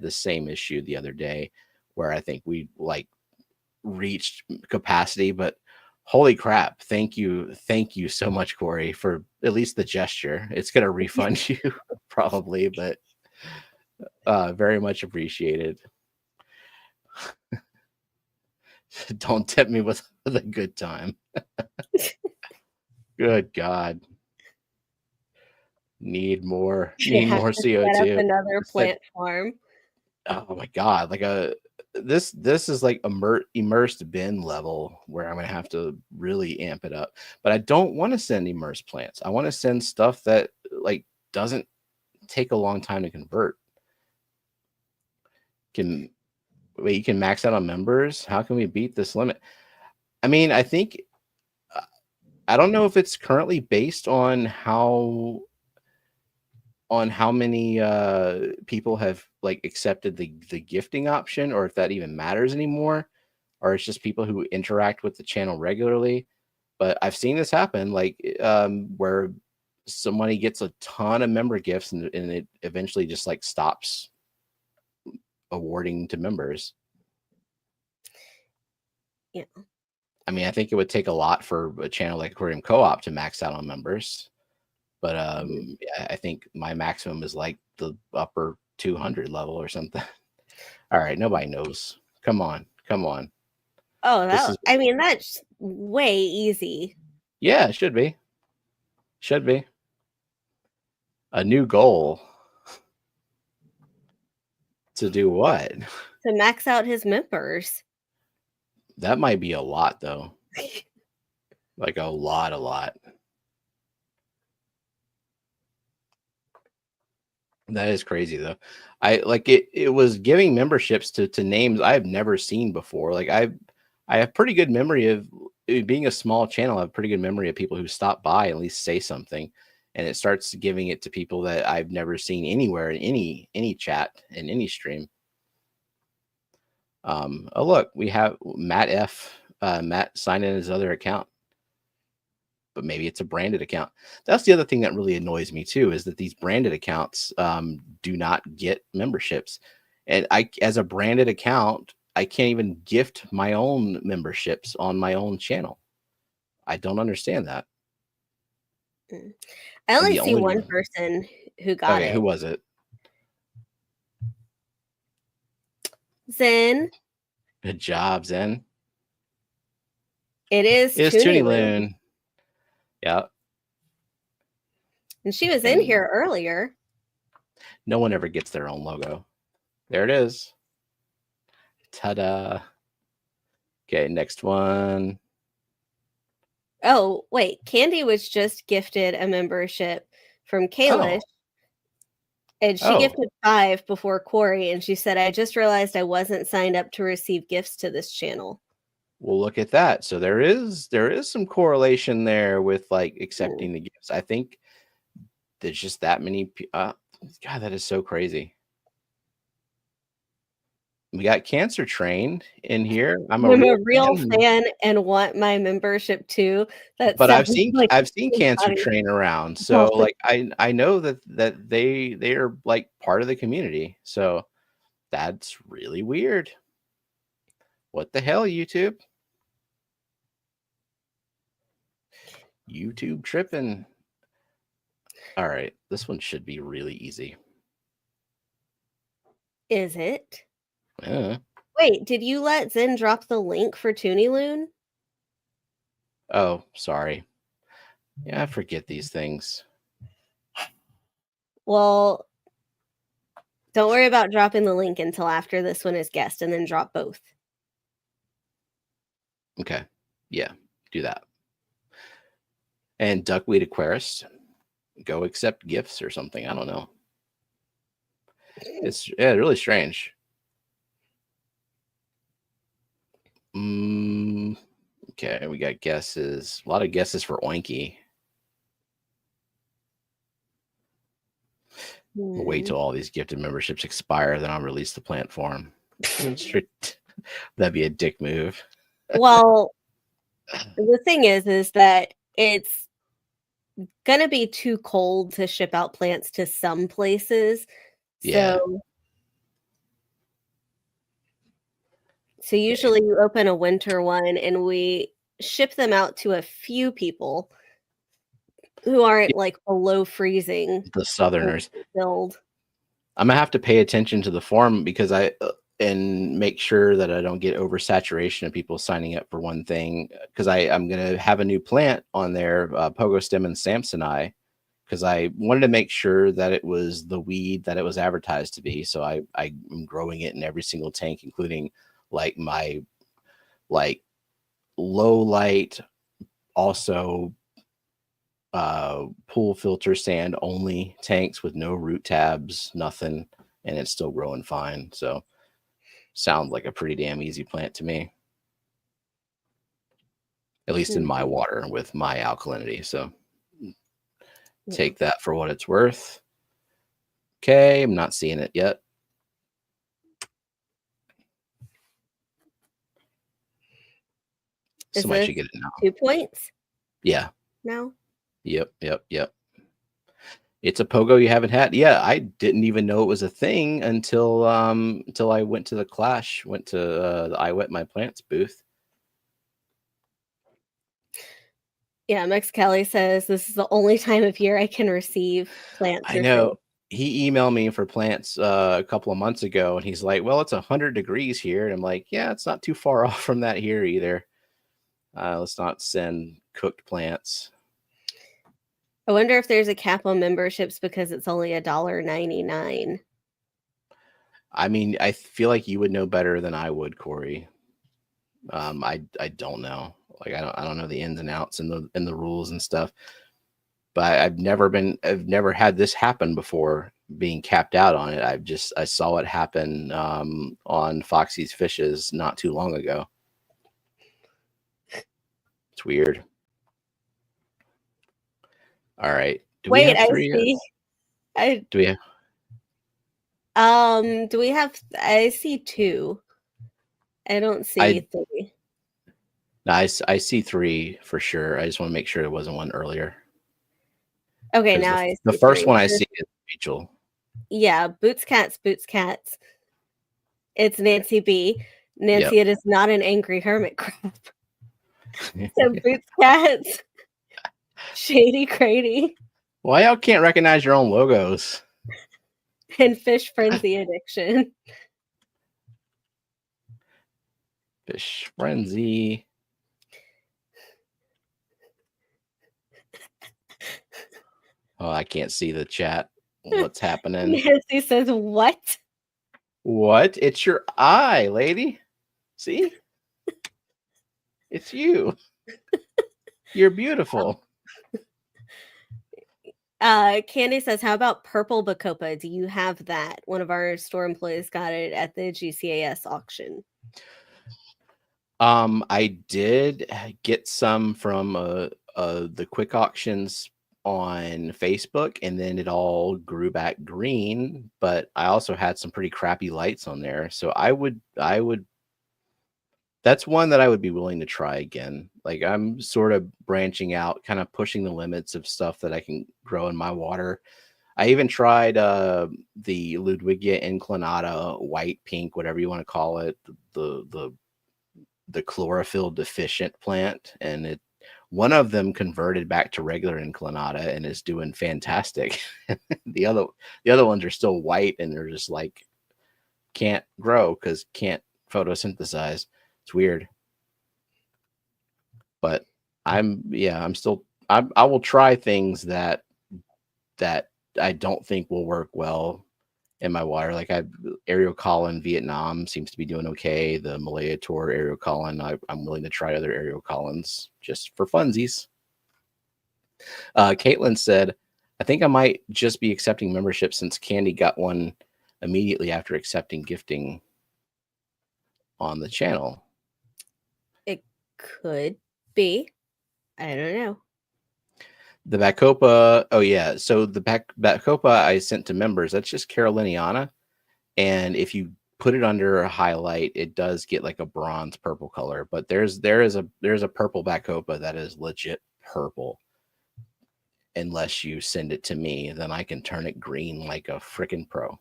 same issue the other day where I think we like reached capacity, but holy crap, thank you so much, Corey, for at least the gesture. It's going to refund you probably, but very much appreciated. Don't tempt me with a good time. Good God. Need more yeah, set up CO2. another plant farm. Oh my God, like this is like immersed bin level where I'm gonna have to really amp it up. But I don't want to send immersed plants. I want to send stuff that like doesn't take a long time to convert. You can max out on members. How can we beat this limit? I mean, I think I don't know if it's currently based on how many people have like accepted the gifting option, or if that even matters anymore, or it's just people who interact with the channel regularly. But I've seen this happen, like where somebody gets a ton of member gifts and it eventually just like stops awarding to members. Yeah. I mean, I think it would take a lot for a channel like Aquarium Co-op to max out on members. But yeah, I think my maximum is like the upper 200 level or something. All right, nobody knows. Come on. Oh, I mean, that's way easy. Yeah, it should be. Should be. A new goal. To do what? To max out his members. That might be a lot though. Like a lot. That is crazy though. I like it was giving memberships to names I've never seen before. Like I have pretty good memory of it being a small channel. I have pretty good memory of people who stop by and at least say something, and it starts giving it to people that I've never seen anywhere in any chat in any stream. Oh look, we have Matt F. Matt signed in his other account. But maybe it's a branded account. That's the other thing that really annoys me too, is that these branded accounts do not get memberships. And as a branded account, I can't even gift my own memberships on my own channel. I don't understand that. I only see one person who got it. Who was it? Zen. Good job, Zen. It is Toonie Loon. Yeah. And she was in here earlier. No one ever gets their own logo. There it is. Ta-da. Okay, next one. Oh, wait. Candy was just gifted a membership from Kalish. And she gifted 5 before Corey. And she said, I just realized I wasn't signed up to receive gifts to this channel. Well, look at that. So there is some correlation there with like accepting the gifts. I think there's just that many. God, that is so crazy. We got Cancer Train in here. I'm a real fan and want my membership too. But I've seen Cancer Train around, so like I know that they are like part of the community. So that's really weird. What the hell, YouTube? YouTube tripping. All right, this one should be really easy. Is it? Yeah. Wait, did you let Zen drop the link for Toonie Loon? Oh, sorry. Yeah, I forget these things. Well, don't worry about dropping the link until after this one is guessed, and then drop both. Okay. Yeah, do that. And Duckweed Aquarist, go accept gifts or something. I don't know. It's really strange. Okay, we got guesses. A lot of guesses for Oinky. We'll wait till all these gifted memberships expire, then I'll release the plant form. That'd be a dick move. Well, the thing is that it's gonna be too cold to ship out plants to some places. Yeah. So usually you open a winter one and we ship them out to a few people who aren't like below freezing. The Southerners. Build. I'm gonna have to pay attention to the form because and make sure that I don't get oversaturation of people signing up for one thing, because I'm gonna have a new plant on there, Pogo Stem and Samsonite, because I wanted to make sure that it was the weed that it was advertised to be. So I'm growing it in every single tank, including like my low light, also pool filter sand only tanks with no root tabs, nothing, and it's still growing fine. So sounds like a pretty damn easy plant to me, at least in my water with my alkalinity. So take that for what it's worth. Okay, I'm not seeing it yet. Somebody should get it now. 2 points? Yeah. No? Yep. It's a Pogo you haven't had. Yeah, I didn't even know it was a thing until I went to the Clash, went to the I Wet My Plants booth. Yeah, Max Kelly says this is the only time of year I can receive plants. I know. He emailed me for plants a couple of months ago, and he's like, well, it's 100 degrees here. And I'm like, yeah, it's not too far off from that here either. Let's not send cooked plants. I wonder if there's a cap on memberships because it's only $1.99. I mean, I feel like you would know better than I would, Corey. I don't know. Like I don't know the ins and outs and the rules and stuff. But I've never had this happen before, being capped out on it. I saw it happen on Foxy's Fishes not too long ago. It's weird. All right. Wait, I see. Do we have? Do we have? I see 2. I don't see 3. No, I see 3 for sure. I just want to make sure there wasn't one earlier. Okay, now I see the first 3. one I see is Rachel. Yeah, Boots Cats. It's Nancy B. Nancy, It is not an angry hermit crab. So Boots Cats, Shady Crady. Why y'all can't recognize your own logos? And Fish Frenzy Addiction. Fish Frenzy. Oh, I can't see the chat. What's happening? Nancy says, what? What? It's your eye, lady. See? It's you. You're beautiful. Candy says, how about purple Bacopa? Do you have that? One of our store employees got it at the GCAS auction. I did get some from the quick auctions on Facebook, and then it all grew back green, but I also had some pretty crappy lights on there. So I would that's one that I would be willing to try again. Like I'm sort of branching out, kind of pushing the limits of stuff that I can grow in my water. I even tried the Ludwigia inclinata white pink, whatever you want to call it, the chlorophyll deficient plant, and one of them converted back to regular inclinata and is doing fantastic. the other ones are still white and they're just like can't grow because can't photosynthesize. It's weird. But I'm still I will try things that I don't think will work well in my water. Like Aerial Colin Vietnam seems to be doing okay. The Malaya Tour Aerial Colin, I'm willing to try other Aerial Collins just for funsies. Caitlin said, I think I might just be accepting membership since Candy got one immediately after accepting gifting on the channel. It could be. I don't know. The Bacopa, oh yeah. So the Bacopa I sent to members, that's just Caroliniana. And if you put it under a highlight, it does get like a bronze purple color. But there's a purple Bacopa that is legit purple. Unless you send it to me, then I can turn it green like a freaking pro.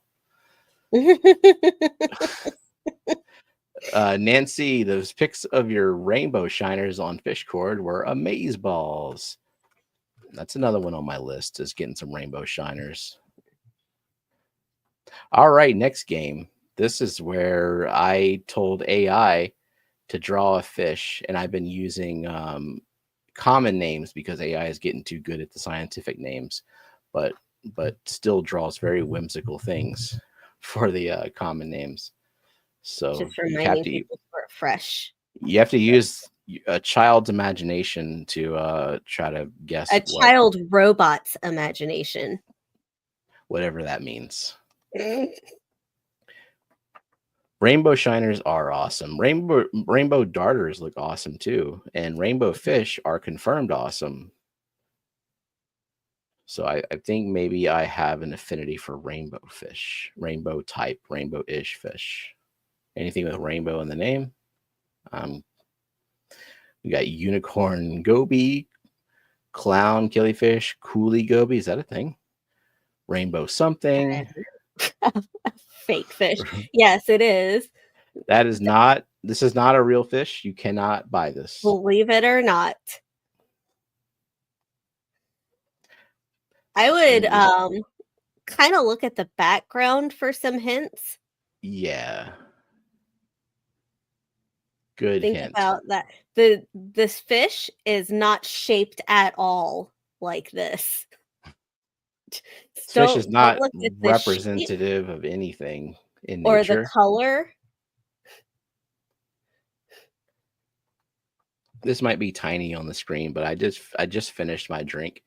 Nancy, those pics of your rainbow shiners on Fishcord were amazeballs. That's another one on my list, is getting some rainbow shiners. All right, next game. This is where I told AI to draw a fish, and I've been using common names because AI is getting too good at the scientific names, but still draws very whimsical things for the common names. So just reminding people to start fresh. You have to use a child's imagination to try to guess a child robot's imagination, whatever that means. Rainbow shiners are awesome. Rainbow darters look awesome too, and rainbow fish are confirmed awesome. So I think maybe I have an affinity for rainbow fish, rainbow type, rainbow-ish fish. Anything with rainbow in the name. We got unicorn goby, clown killifish, coolie goby. Is that a thing? Rainbow something. Fake fish. Yes, it is. That is not. This is not a real fish. You cannot buy this. Believe it or not. I would kind of look at the background for some hints. Yeah. Good Think hint. about that. This fish is not shaped at all like this. This fish is not representative of anything in nature. Or the color. This might be tiny on the screen, but I just finished my drink,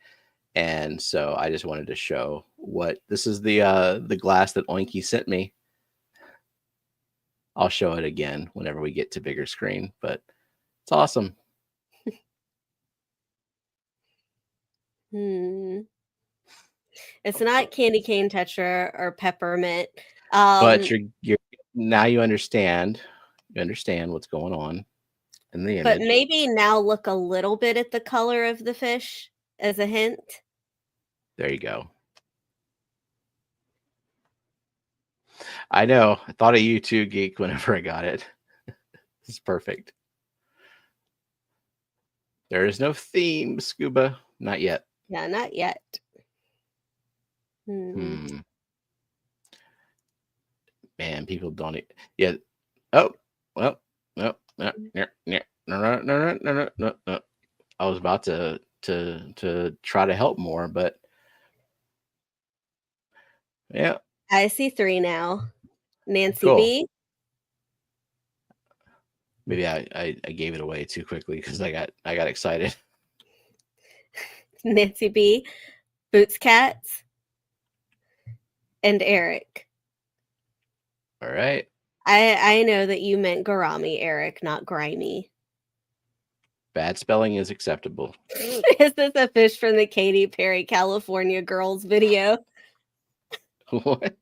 and so I just wanted to show what this is. The glass that Oinky sent me. I'll show it again whenever we get to bigger screen, but it's awesome. It's not candy cane tetra or peppermint. But you're now you understand what's going on in the image. But maybe now look a little bit at the color of the fish as a hint. There you go. I know. I thought of you too, Geek, whenever I got it. It's perfect. There is no theme, Scuba. Not yet. Yeah, not yet. Man, people don't. Yeah. Oh, well, no. I was about to try to help more, but yeah. I see 3 now. Nancy Cool. B. Maybe I gave it away too quickly because I got excited. Nancy B, Boots Cats, and Eric. All right. I know that you meant Garami, Eric, not Grimy. Bad spelling is acceptable. Is this a fish from the Katy Perry California Girls video? What?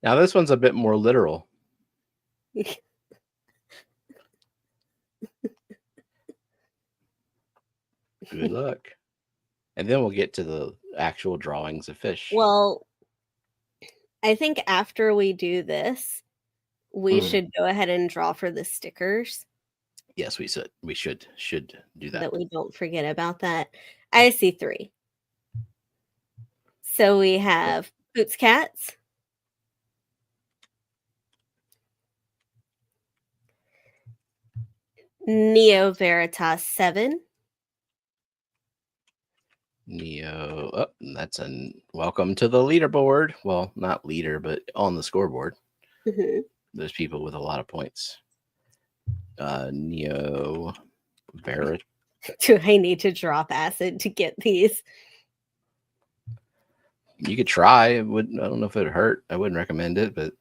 Now this one's a bit more literal. Good luck. And then we'll get to the actual drawings of fish. Well, I think after we do this, we should go ahead and draw for the stickers. Yes, we should do that. That we don't forget about that. I see 3. So we have Boots Cats, Neo Veritas 7. Neo, oh, that's a welcome to the leaderboard. Well, not leader, but on the scoreboard. Mm-hmm. There's people with a lot of points. Neo Barrett. Do I need to drop acid to get these? You could try. I don't know if it'd hurt. I wouldn't recommend it, but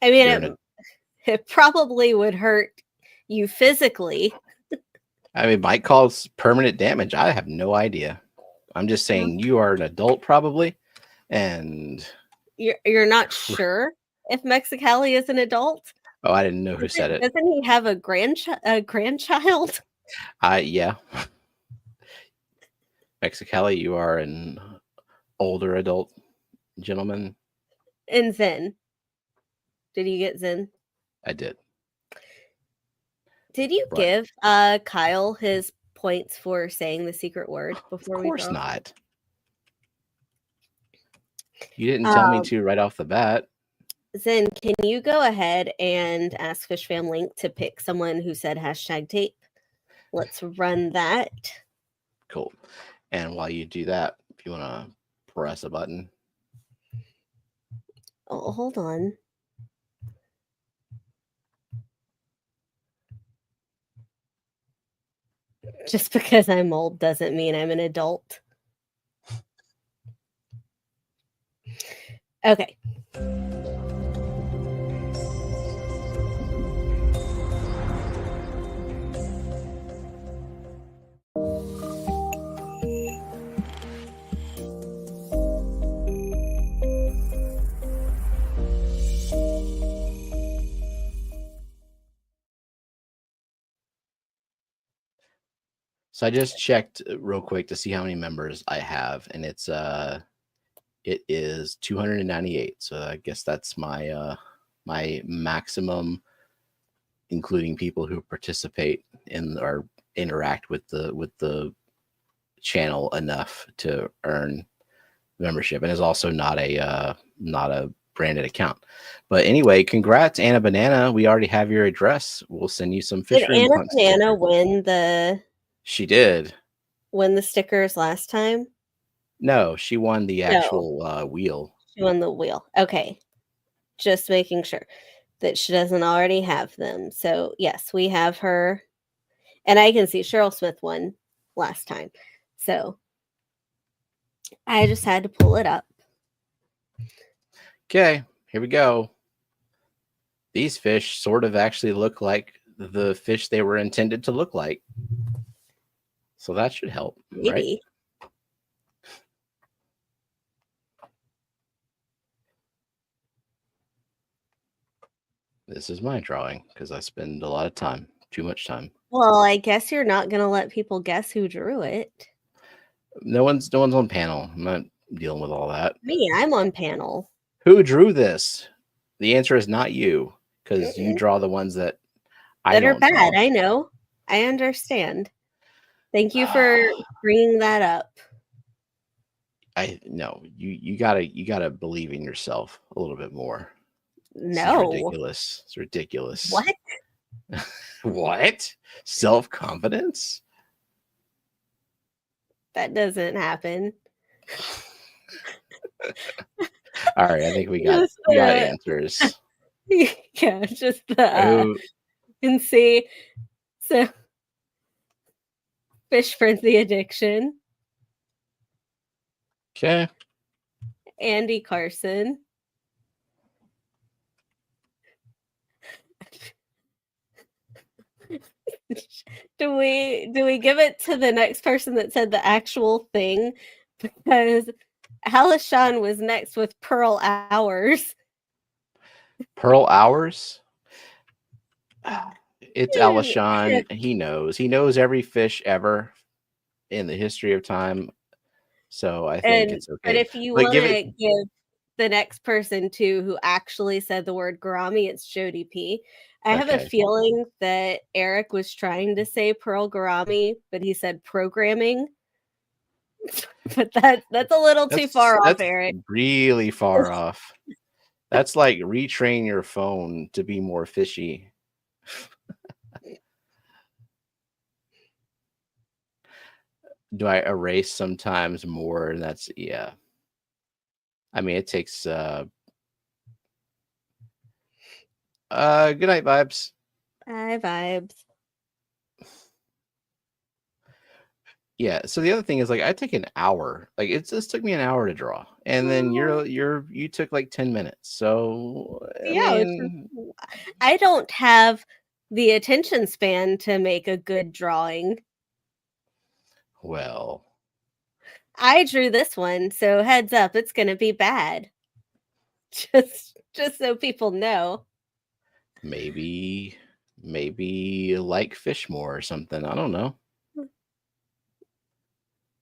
I mean, it probably would hurt you physically. I mean, might cause permanent damage. I have no idea. I'm just saying you are an adult probably, and you're not sure if Mexicali is an adult. Oh, I didn't know who said it. Doesn't he have a grandchild? Yeah. Mexicali, you are an older adult gentleman. And Zen. Did you get Zen? I did. Did you give Kyle his points for saying the secret word before we? Of course not. You didn't tell me to right off the bat. Zen, can you go ahead and ask Fishfam Link to pick someone who said #tape? Let's run that. Cool. And while you do that, if you want to press a button. Oh, hold on. Just because I'm old doesn't mean I'm an adult. Okay. So I just checked real quick to see how many members I have, and it is 298. So I guess that's my my maximum, including people who participate in or interact with the channel enough to earn membership, and is also not a branded account. But anyway, congrats, Anna Banana. We already have your address. We'll send you some fish. Did Anna Banana win the? She did. Win the stickers last time? No, she won the actual wheel. She won the wheel. Okay. Just making sure that she doesn't already have them. So yes, we have her. And I can see Cheryl Smith won last time. So I just had to pull it up. Okay, here we go. These fish sort of actually look like the fish they were intended to look like. So that should help, maybe. Right? This is my drawing because I spend a lot of time, too much time. Well, I guess you're not going to let people guess who drew it. No one's on panel. I'm not dealing with all that. Me, I'm on panel. Who drew this? The answer is not you, because you draw the ones that are bad. I know. I understand. Thank you for bringing that up. You gotta believe in yourself a little bit more. No, it's ridiculous. What? What? Self-confidence? That doesn't happen. All right, I think we got answers. Yeah, just the and see. So, Fish Frenzy Addiction. Okay. Andy Carson. Do we give it to the next person that said the actual thing? Because Alishon was next with Pearl Hours. Pearl Hours? It's Alishon. He knows. He knows every fish ever in the history of time. So I think it's okay. But if you want to give the next person who actually said the word gourami, it's Jody P. I have a feeling that Eric was trying to say Pearl gourami, but he said programming. But that's a little too far off, Eric. Really far off. That's like retrain your phone to be more fishy. Do I erase sometimes more? And that's, yeah. I mean, it takes good night vibes. Bye vibes. Yeah. So the other thing is, like, I take an hour. Like, this took me an hour to draw, and then you took like 10 minutes. So I mean, I don't have the attention span to make a good drawing. well, I drew this one, so heads up, it's gonna be bad. Just so people know. maybe like fish more or something. I don't know.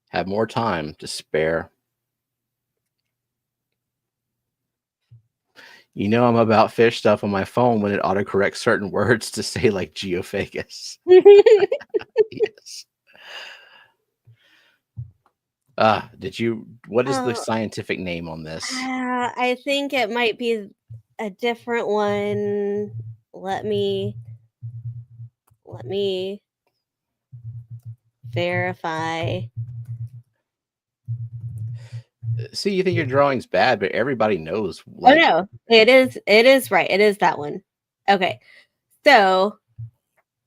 Have more time to spare. You know, I'm about fish stuff on my phone when it autocorrects certain words to say like geophagus. Yes. What is the scientific name on this? I think it might be a different one. Let me verify. See, you think your drawing's bad, but everybody knows. Like, oh no, it is right. It is that one. Okay, so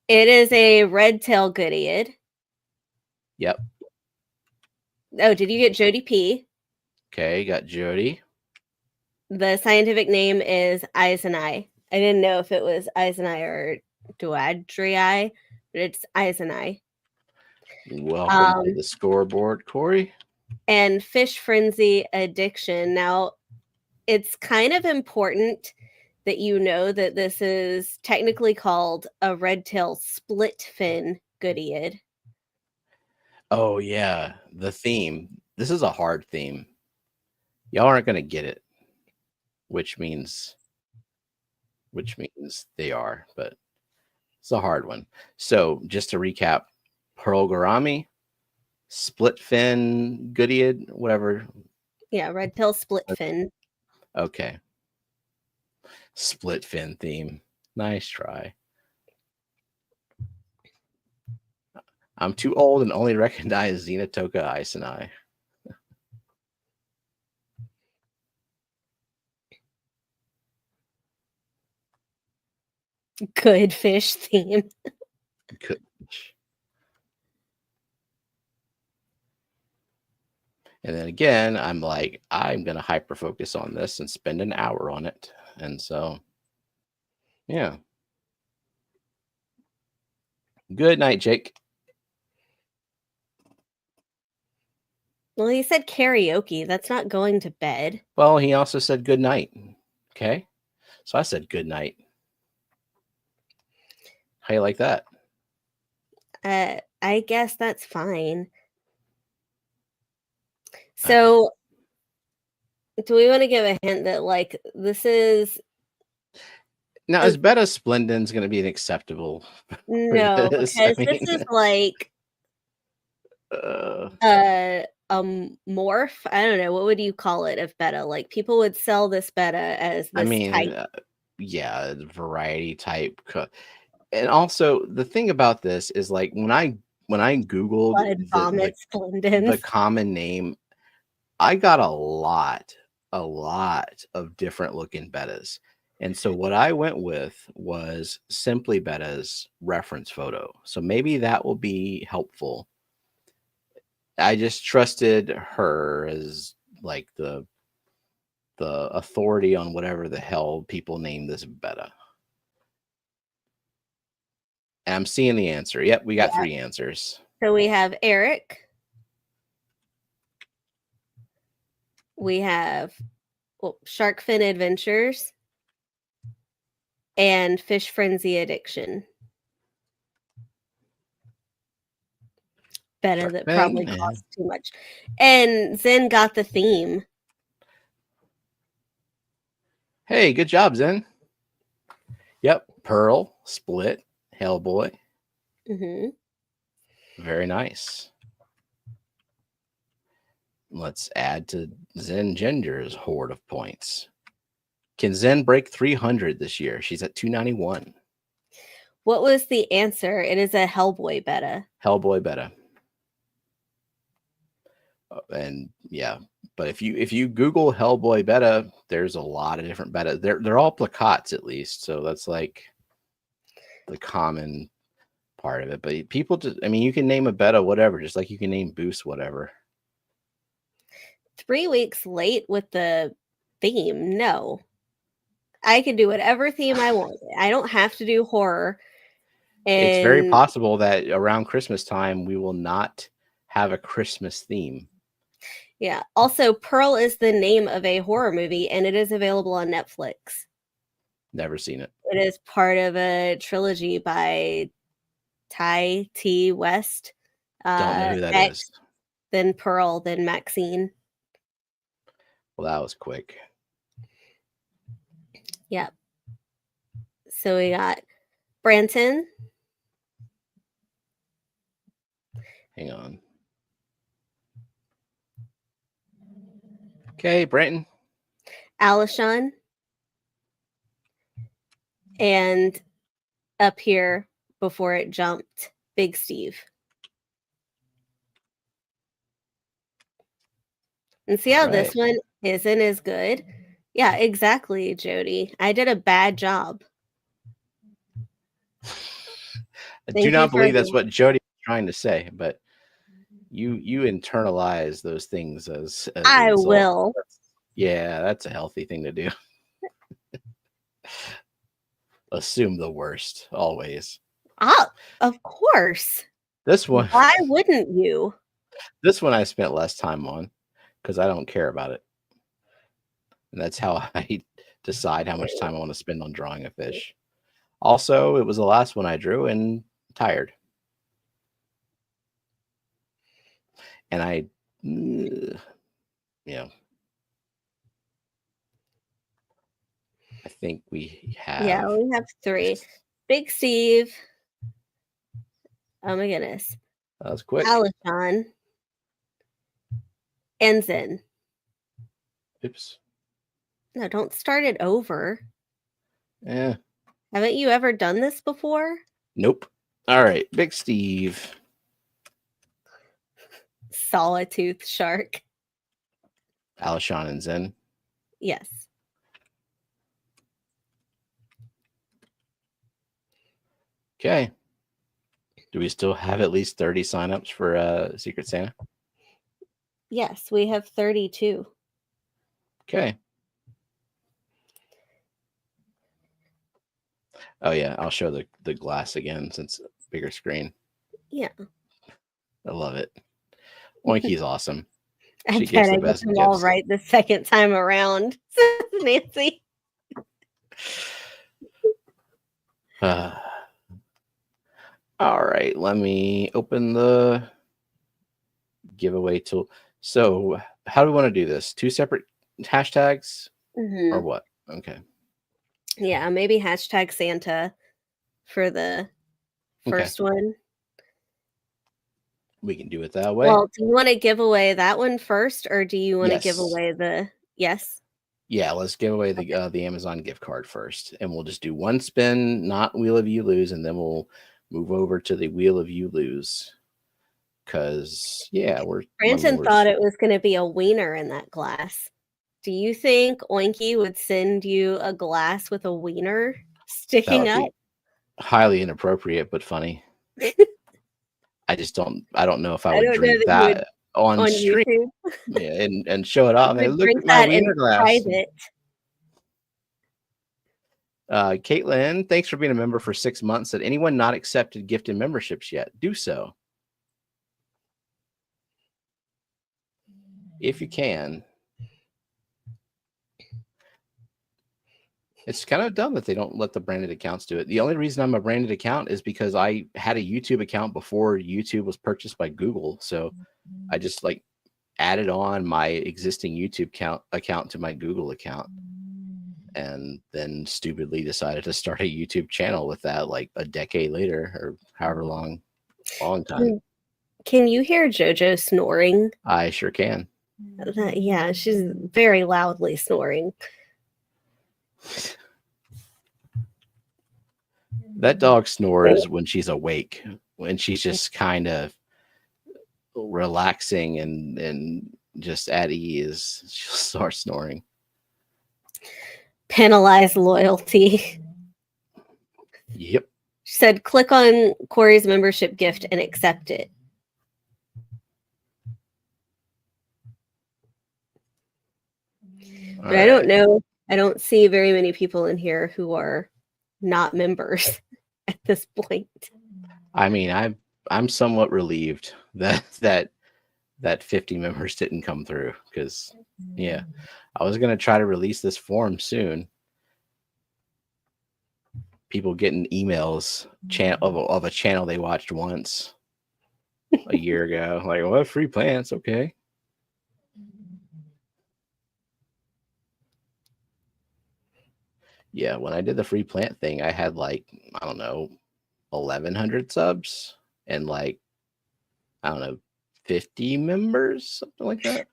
it is a red tail goodyiid. Yep. Oh, did you get Jody P? Okay, got Jody. The scientific name is Eisenai. I didn't know if it was Eisenai or Duadrii, but it's Eisenai. Welcome to the scoreboard, Corey. And Fish Frenzy Addiction. Now, it's kind of important that you know that this is technically called a red tail split fin goodyiid. Oh yeah, the theme. This is a hard theme. Y'all aren't gonna get it, which means they are, but it's a hard one. So just to recap, pearl gourami, split fin goodyiid, whatever. Yeah, red tail split fin. Okay. Split fin theme. Nice try. I'm too old and only recognize Xenotoka Eisenai. Good fish theme. Good fish. And then again, I'm like, I'm going to hyper focus on this and spend an hour on it. And so, yeah. Good night, Jake. Well, he said karaoke. That's not going to bed. Well, he also said good night. Okay. So I said good night. How you like that? I guess that's fine. So, do we want to give a hint that, like, this is... Now, is Beta Splendens going to be an acceptable? No, because this is like morph. I don't know, what would you call it if beta? Like, people would sell this beta as this type. Yeah, variety type. And also the thing about this is, like, when I Googled the common name, I got a lot of different looking betas. And so what I went with was Simply Beta's reference photo. So maybe that will be helpful. I just trusted her as like the authority on whatever the hell people name this beta. And I'm seeing the answer. Yep, we got 3 answers. So we have Eric. We have Sharkfin Adventures and Fish Frenzy Addiction. Beta that probably costs too much. And Zen got the theme. Hey, good job, Zen. Yep, Pearl, Split, Hellboy. Very nice. Let's add to Zen Ginger's horde of points. Can Zen break 300 this year? She's at 291. What was the answer? It is a Hellboy beta. Hellboy beta. And yeah, but if you Google Hellboy beta, there's a lot of different beta. They're all placots at least, so that's like the common part of it. But people just, I mean, you can name a beta whatever, just like you can name boost whatever. 3 weeks late with the theme. No, I can do whatever theme I want. I don't have to do horror. It's very And possible that around Christmas time we will not have a Christmas theme. yeah. Also, Pearl is the name of a horror movie, and it is available on Netflix. Never seen it. It is part of a trilogy by Ty T. West. Don't know who that X, is. then Pearl, then Maxine. Well, that was quick. Yep. So we got Branton. Hang on. Okay, Brenton. Alishon. And up here before it jumped, Big Steve. And see how this one isn't as good? Yeah, exactly, Jody. I did a bad job. I do not believe that's what Jody was trying to say, but you internalize those things as I insult. will. Yeah, that's a healthy thing to do. Assume the worst always. Ah, of course. This one. Why wouldn't you? This one I spent less time on because I don't care about it. And that's how I decide how much time I want to spend on drawing a fish. Also, it was the last one I drew and tired. And I, yeah. I think we have. Yeah, we have 3. Big Steve. Oh my goodness. That was quick. Alishon. And Zen. Oops. No, don't start it over. Yeah. Haven't you ever done this before? Nope. All right. Big Steve. Sawtooth shark. Alishon and Zen. Yes. Okay. Do we still have at least 30 signups for Secret Santa? Yes, we have 32. Okay. Oh yeah, I'll show the glass again since bigger screen. Yeah. I love it. Oinky's awesome. I bet I get them all right the second time around, Nancy. All right, let me open the giveaway tool. So how do we want to do this? 2 separate hashtags or what? Okay. Yeah, maybe hashtag Santa for the first one. We can do it that way. Well, do you want to give away that one first, or do you want to give away the yes? Yeah, let's give away the Amazon gift card first, and we'll just do 1 spin, not Wheel of You Lose, and then we'll move over to the Wheel of You Lose. Because yeah, Branton thought it was going to be a wiener in that glass. Do you think Oinky would send you a glass with a wiener sticking up? Highly inappropriate, but funny. I don't know if I would drink that on stream. YouTube. Yeah, and show it off. Hey, look at my wiener glass. Private. Caitlin, thanks for being a member for 6 months. Said anyone not accepted gifted memberships yet, do so. If you can. It's kind of dumb that they don't let the branded accounts do it. The only reason I'm a branded account is because I had a YouTube account before YouTube was purchased by Google. So I just like added on my existing YouTube account to my Google account, and then stupidly decided to start a YouTube channel with that like a decade later or however long time. Can you hear JoJo snoring? I sure can. Yeah, she's very loudly snoring. That dog snores when she's awake, when she's just kind of relaxing and just at ease, she'll start snoring. Penalize loyalty. Yep. She said, click on Corey's membership gift and accept it. But I don't know. I don't see very many people in here who are not members at this point. I mean, I'm somewhat relieved that 50 members didn't come through, because yeah, I was gonna try to release this form soon. People getting emails of a channel they watched once a year ago, like, what, free plants? Okay. Yeah, when I did the free plant thing, I had like, I don't know, 1,100 subs and like, I don't know, 50 members, something like that.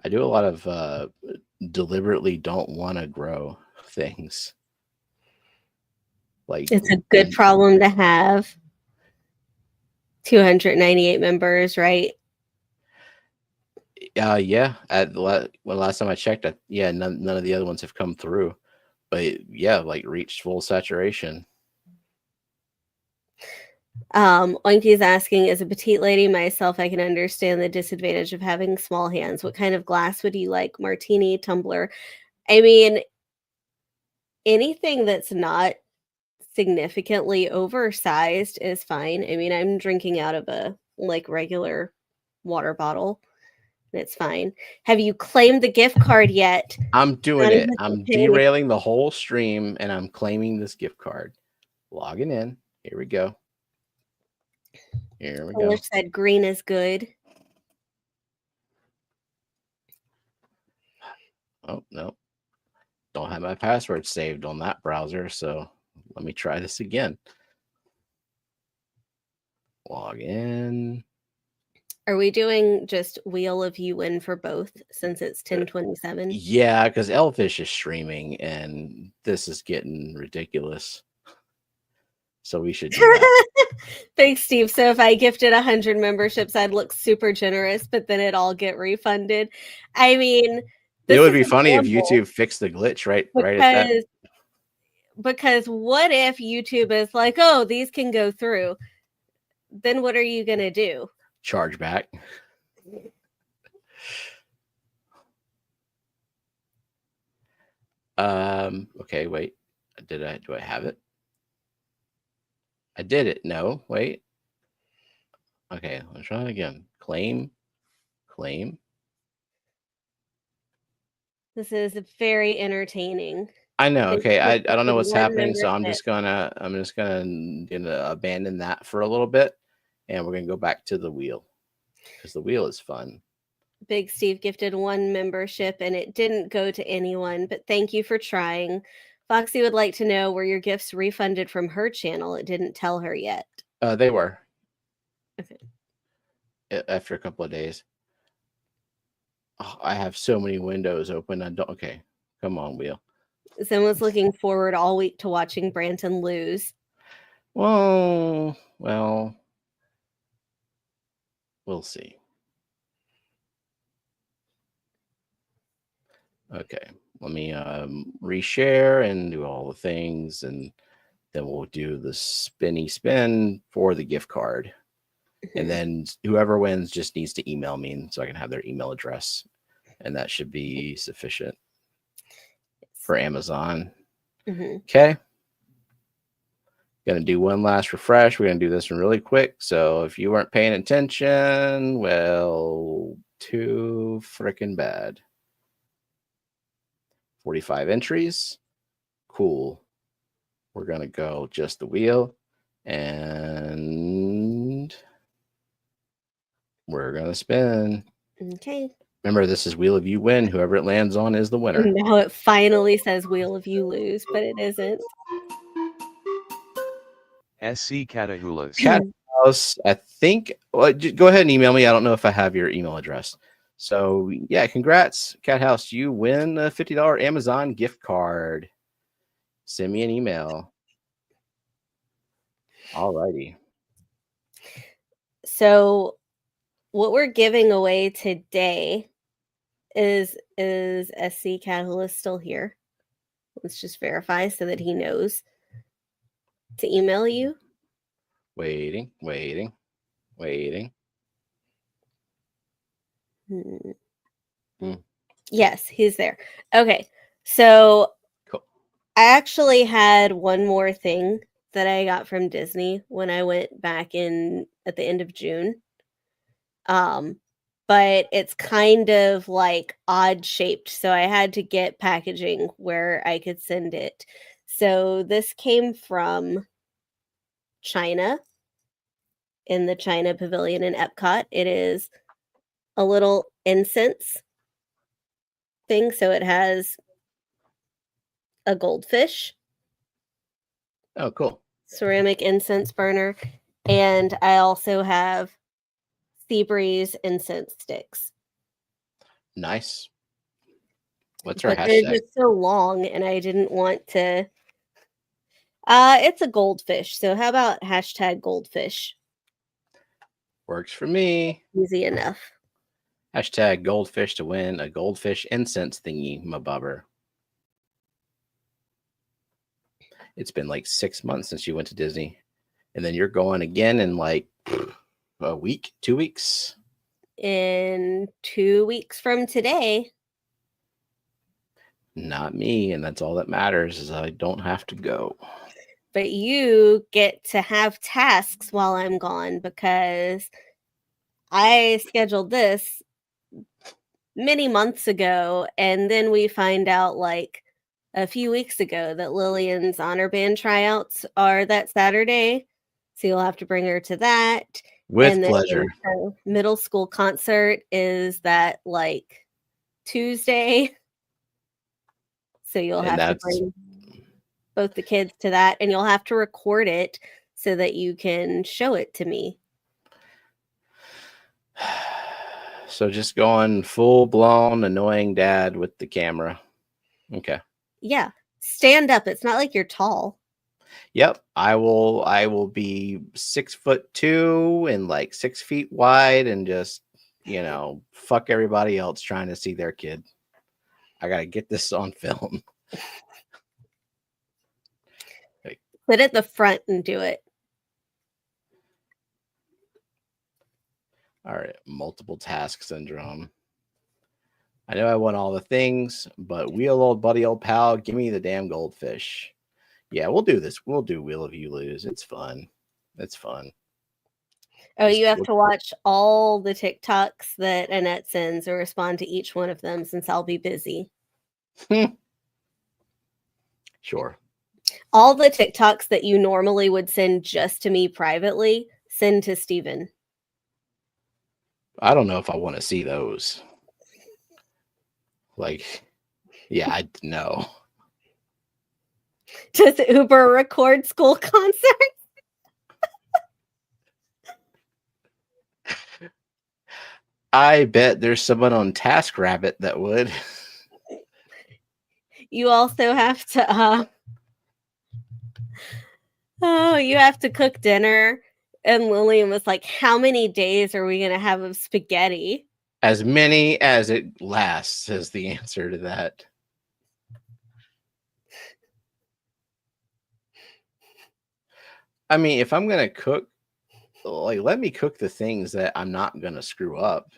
I do a lot of deliberately don't want to grow things. Like, it's a good problem to have. 298 members, right? Yeah. Last time I checked, none of the other ones have come through. But yeah, like reached full saturation. Oinky's asking, as a petite lady myself, I can understand the disadvantage of having small hands. What kind of glass would you like? Martini, tumbler? I mean, anything that's not significantly oversized is fine. I mean, I'm drinking out of a like regular water bottle. It's fine. Have you claimed the gift card yet? I'm doing it. I'm derailing the whole stream and I'm claiming this gift card. Logging in. Here we go. Here we go. Said green is good. Oh, no. Don't have my password saved on that browser, so let me try this again. Log in. Are we doing just Wheel of You Win for both since it's 10:27? Yeah, because Elfish is streaming and this is getting ridiculous. So we should do that. Thanks, Steve. So if I gifted 100 memberships, I'd look super generous, but then it'd all get refunded. I mean, it would be funny if YouTube fixed the glitch right at that. Because what if YouTube is like, oh, these can go through? Then what are you going to do? Charge back. Okay, wait. Do I have it? I did it. No, wait. Okay, let's try it again. Claim. This is very entertaining. I know. Okay, I don't know what's happening, so I'm just gonna abandon that for a little bit, and we're gonna go back to the wheel because the wheel is fun. Big Steve gifted 1 membership and it didn't go to anyone, but thank you for trying. Foxy would like to know, were your gifts refunded from her channel? It didn't tell her yet. They were. Okay. After a couple of days. Oh, I have so many windows open. I don't. Okay, come on, wheel. Someone's looking forward all week to watching Branton lose. Well, we'll see. Okay, let me reshare and do all the things, and then we'll do the spinny spin for the gift card. And then whoever wins just needs to email me so I can have their email address, and that should be sufficient for Amazon. Okay. Gonna do one last refresh. We're gonna do this one really quick. So if you weren't paying attention, well, too freaking bad. 45 entries. Cool. We're gonna go just the wheel, and we're gonna spin. Okay. Remember, this is Wheel of You Win. Whoever it lands on is the winner. Now it finally says Wheel of You Lose, but it isn't. SC Catahulas. Cathouse, I think. Well, go ahead and email me. I don't know if I have your email address. So yeah, congrats, Cathouse. You win a $50 Amazon gift card. Send me an email. Alrighty. So what we're giving away today is SC Catalyst still here? Let's just verify so that he knows to email you. Waiting. Hmm. Yes, he's there. Okay. So Cool. I actually had one more thing that I got from Disney when I went back in at the end of June. But it's kind of like odd shaped, so I had to get packaging where I could send it. So this came from China, in the China Pavilion in Epcot. It is a little incense thing, so it has a goldfish, Oh, cool. ceramic incense burner, and I also have sea breeze incense sticks. Nice. What's her But they're hashtag? just so long, and I didn't want to. It's a goldfish. So how about hashtag goldfish? Works for me. Easy enough. Hashtag goldfish to win a goldfish incense thingy, my bubber. It's been like 6 months since you went to Disney. And then you're going again in like a week, 2 weeks. In 2 weeks from today. Not me. And that's all that matters is I don't have to go. But you get to have tasks while I'm gone because I scheduled this many months ago. And then we find out like a few weeks ago that Lillian's honor band tryouts are that Saturday. So you'll have to bring her to that. With and then pleasure. her middle school concert is that like Tuesday. So you'll And have to that's bring both the kids to that, and you'll have to record it so that you can show it to me. so just going full blown annoying dad with the camera. Okay. Yeah. Stand up. It's not like you're tall. Yep. I will be 6'2" and like 6 feet wide and just, fuck everybody else trying to see their kid. I gotta get this on film. Sit at the front and do it. All right, multiple task syndrome. I know I want all the things, but wheel old buddy, old pal, give me the damn goldfish. Yeah, we'll do this. We'll do Wheel of You Lose. It's fun. It's fun. Oh, you have to watch all the TikToks that Annette sends or respond to each one of them since I'll be busy. Sure. All the TikToks that you normally would send just to me privately, send to Steven. I don't know if I want to see those. Like, yeah, I know. Does Uber record school concerts? I bet there's someone on TaskRabbit that would. You also have to you have to cook dinner. And Lillian was like, how many days are we going to have of spaghetti? As many as it lasts is the answer to that. I mean, if I'm going to cook, like, let me cook the things that I'm not going to screw up.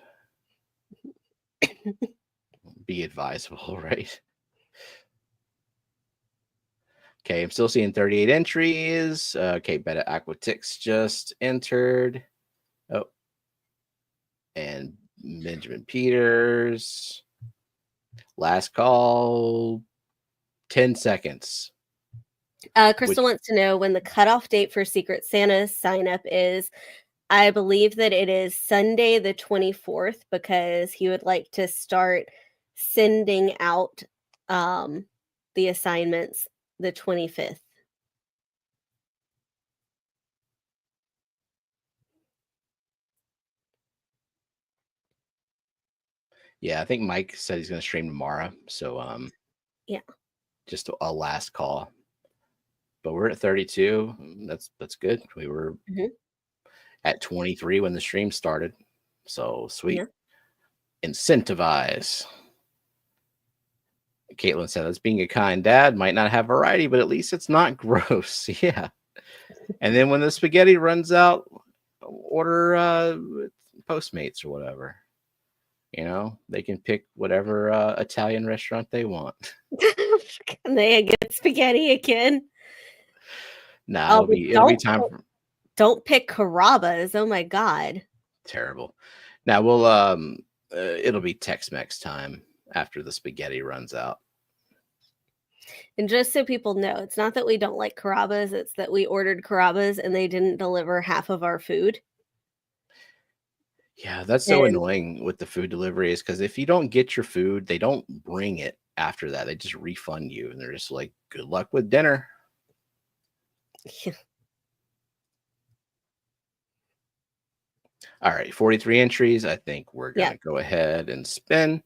Be advisable, right? Okay, I'm still seeing 38 entries. Okay, Beta Aquatics just entered. Oh, and Benjamin Peters. Last call, 10 seconds. Crystal wants to know when the cutoff date for Secret Santa sign up is. I believe that it is Sunday the 24th because he would like to start sending out the assignments the 25th. Yeah, I think Mike said he's going to stream tomorrow. So, yeah, just a last call but we're at 32. That's good. We were at 23 when the stream started. So sweet. Yeah. Incentivize. Caitlin said, "That's being a kind dad. Might not have variety, but at least it's not gross." Yeah. And then when the spaghetti runs out, order Postmates or whatever. You know, they can pick whatever Italian restaurant they want. Can they get spaghetti again? Nah, it'll be time for Don't pick Carrabba's. Oh my god. terrible. Now we'll it'll be Tex-Mex time after the spaghetti runs out. And just so people know, it's not that we don't like Carrabba's, it's that we ordered Carrabba's and they didn't deliver half of our food. Yeah, that's so annoying with the food delivery is because if you don't get your food, they don't bring it after that. They just refund you and they're just like, good luck with dinner. Yeah. All right, 43 entries. I think we're going to go ahead and spin.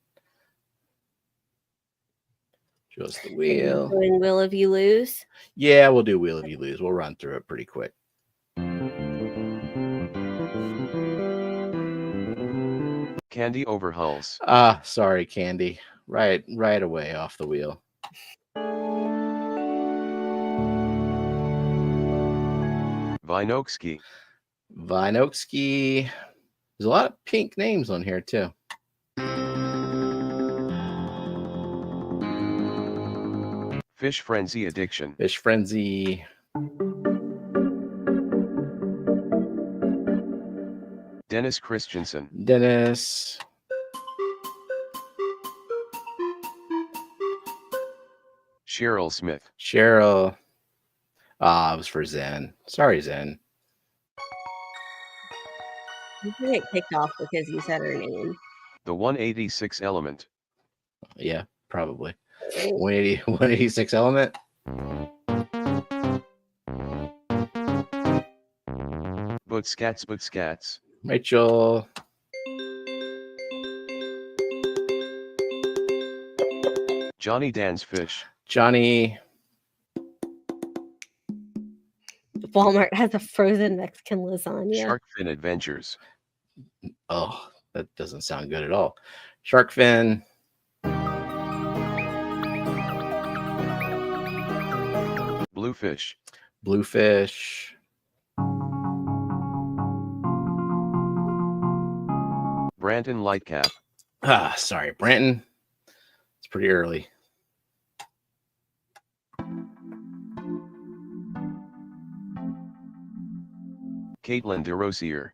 Show us the wheel. Doing Will of You Lose? Yeah, we'll do Wheel of You Lose. We'll run through it pretty quick. Candy overhauls. Sorry, Candy. Right away off the wheel. Vinokski. Vinokski. There's a lot of pink names on here too. Fish Frenzy Addiction. Fish Frenzy. Dennis Christensen. Dennis. Cheryl Smith. Cheryl. It was for Zen. Sorry, Zen. You can get kicked off because you said her name. The 186 Element. Yeah, probably. 186 Element. Bootscats. Rachel. Johnny Dan's Fish. Johnny. Walmart has a frozen Mexican lasagna. Sharkfin Adventures. Oh, that doesn't sound good at all. Sharkfin. Bluefish. Bluefish. Branton Lightcap. Sorry, Branton. It's pretty early. Caitlin DeRosier.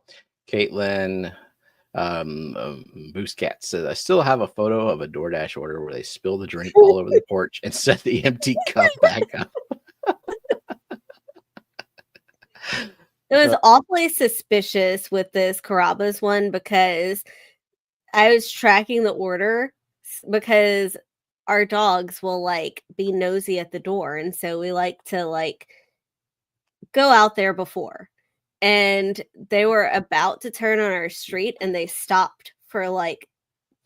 Caitlin. Boost Cat says, I still have a photo of a DoorDash order where they spill the drink all over the porch and set the empty cup back up. It was awfully suspicious with this Carrabba's one because I was tracking the order because our dogs will like be nosy at the door. And so we like to like go out there before. And they were about to turn on our street and they stopped for like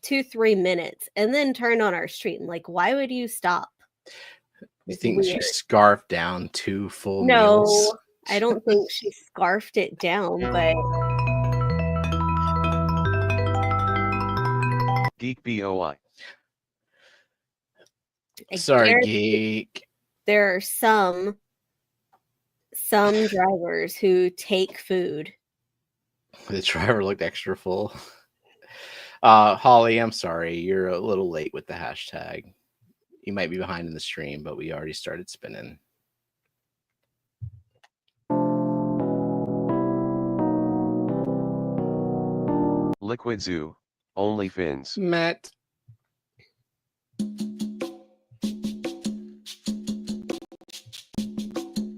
2-3 minutes and then turned on our street. And like, why would you stop? You think she scarfed down 2 full meals? I don't think she scarfed it down, but Geek BOI. Sorry, Geek. There are some drivers who take food. The driver looked extra full. Holly, I'm sorry. You're a little late with the hashtag. You might be behind in the stream, but we already started spinning. Liquid Zoo. Only Fins. Matt.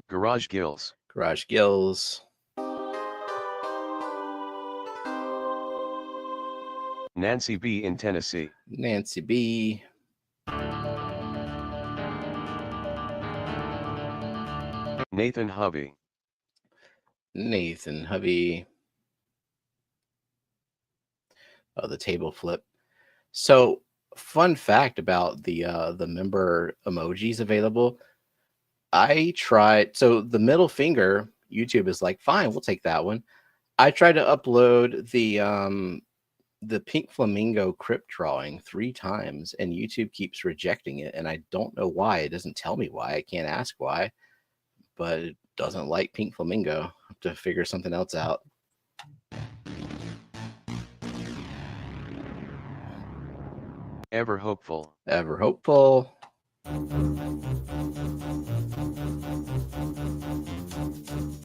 Garage Gills. Garage Gills. Nancy B in Tennessee. Nancy B. Nathan Hubby. Nathan Hubby. Oh, the table flip. So, fun fact about the member emojis available. I tried. So the middle finger, YouTube is like, fine, we'll take that one. I tried to upload the pink flamingo crypt drawing 3 times, and YouTube keeps rejecting it, and I don't know why. It doesn't tell me why. I can't ask why, but it doesn't like pink flamingo. I have to figure something else out. Ever hopeful. Ever hopeful.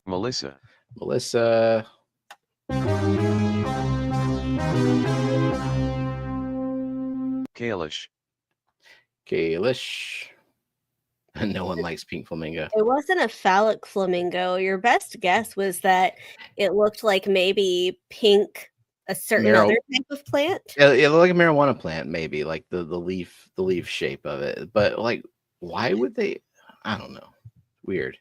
Melissa. Melissa. Kalish. Kalish. No one likes pink flamingo. It wasn't a phallic flamingo. Your best guess was that it looked like maybe pink, a certain other type of plant. It looked like a marijuana plant, maybe, like the leaf shape of it. But like, why would they? I don't know. Weird.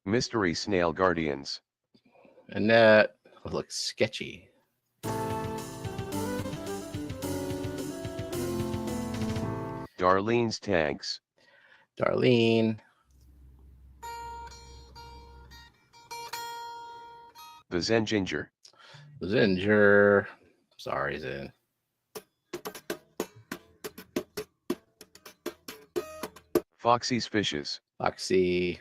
Mystery snail guardians. And that looks sketchy. Darlene's tanks. Darlene. The Zen Ginger. Zinger. Sorry, Zen. Foxy's fishes. Foxy.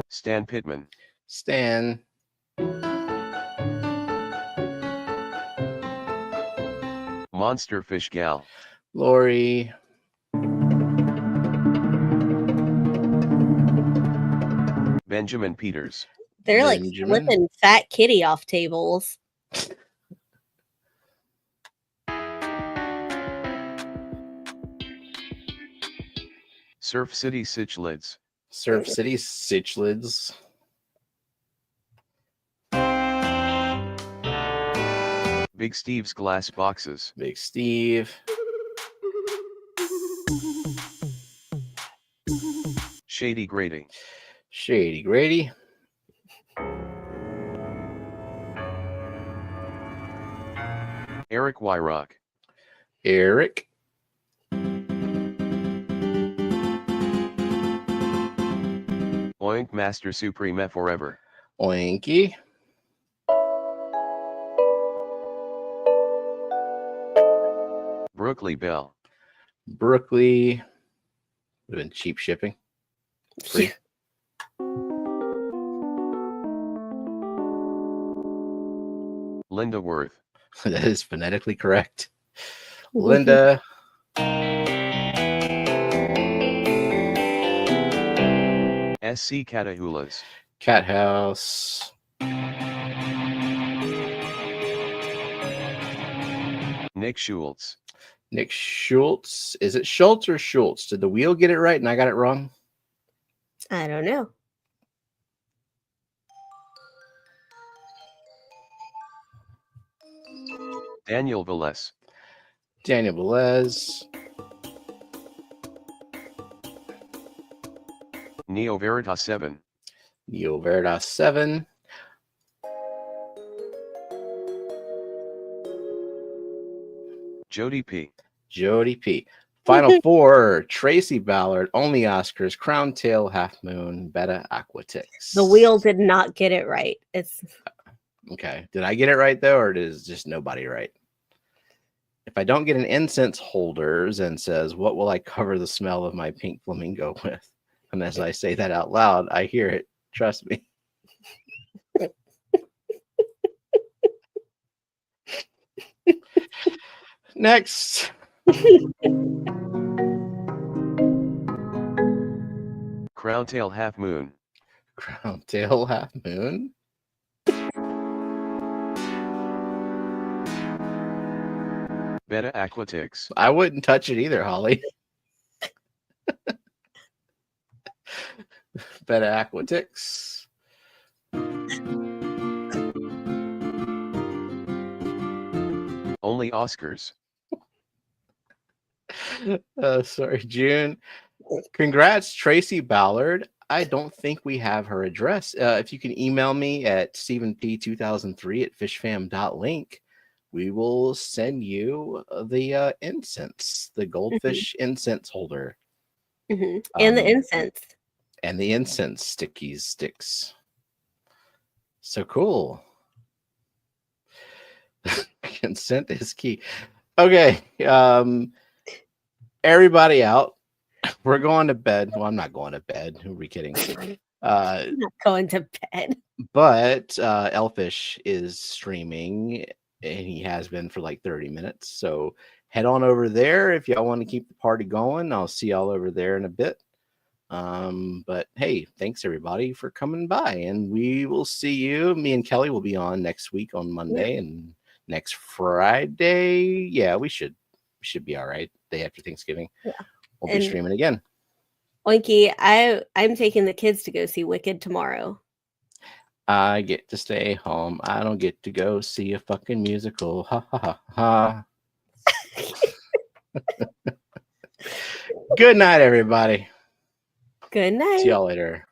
Stan Pittman. Stan. Monster Fish Gal. Lori. Benjamin Peters. They're like Benjamin. flipping fat kitty off tables. Surf City Cichlids. Surf City Cichlids. Big Steve's glass boxes. Big Steve. Shady Grady. Shady Grady. Eric Wyrock. Eric. Oink Master Supreme Forever. Oinky. Brookley Bell. Brookley. Would have been cheap shipping. Free. Linda Worth. That is phonetically correct. Linda. SC Catahulas. Cat House. Nick Schultz. Nick Schultz. Is it Schultz or Schultz? Did the wheel get it right and I got it wrong? I don't know. Daniel Velez. Daniel Velez. Neo Veritas 7. Neo Veritas 7. Jody P. Jody P. Final 4. Tracy Ballard. Only Oscars. Crown Tail. Half Moon. Beta Aquatics. The wheel did not get it right. It's okay. Did I get it right though, or is just nobody right? If I don't get an incense holder, Zen says, what will I cover the smell of my pink flamingo with? And as I say that out loud, I hear it. Trust me. Next. Crown Tail Half Moon. Crown Tail Half Moon. Beta Aquatics. I wouldn't touch it either, Holly. Beta Aquatics. Only Oscars. Sorry, June. Congrats, Tracy Ballard. I don't think we have her address. If you can email me at stephenp2003@fishfam.link, we will send you the incense, the goldfish incense holder. And the incense. And the incense sticks. So cool. Consent is key. Okay. Everybody out. We're going to bed. Well, I'm not going to bed. Who are we kidding? I'm not going to bed. But Elfish is streaming, and he has been for like 30 minutes. So head on over there if y'all want to keep the party going. I'll see y'all over there in a bit. But hey, thanks everybody for coming by, and we will see you. Me and Kelly will be on next week on Monday and next Friday. Yeah, we should be all right. Day after Thanksgiving. Yeah. We'll be streaming again. Oinky, I'm taking the kids to go see Wicked tomorrow. I get to stay home. I don't get to go see a fucking musical. Ha ha ha ha. Good night, everybody. Good night. See y'all later.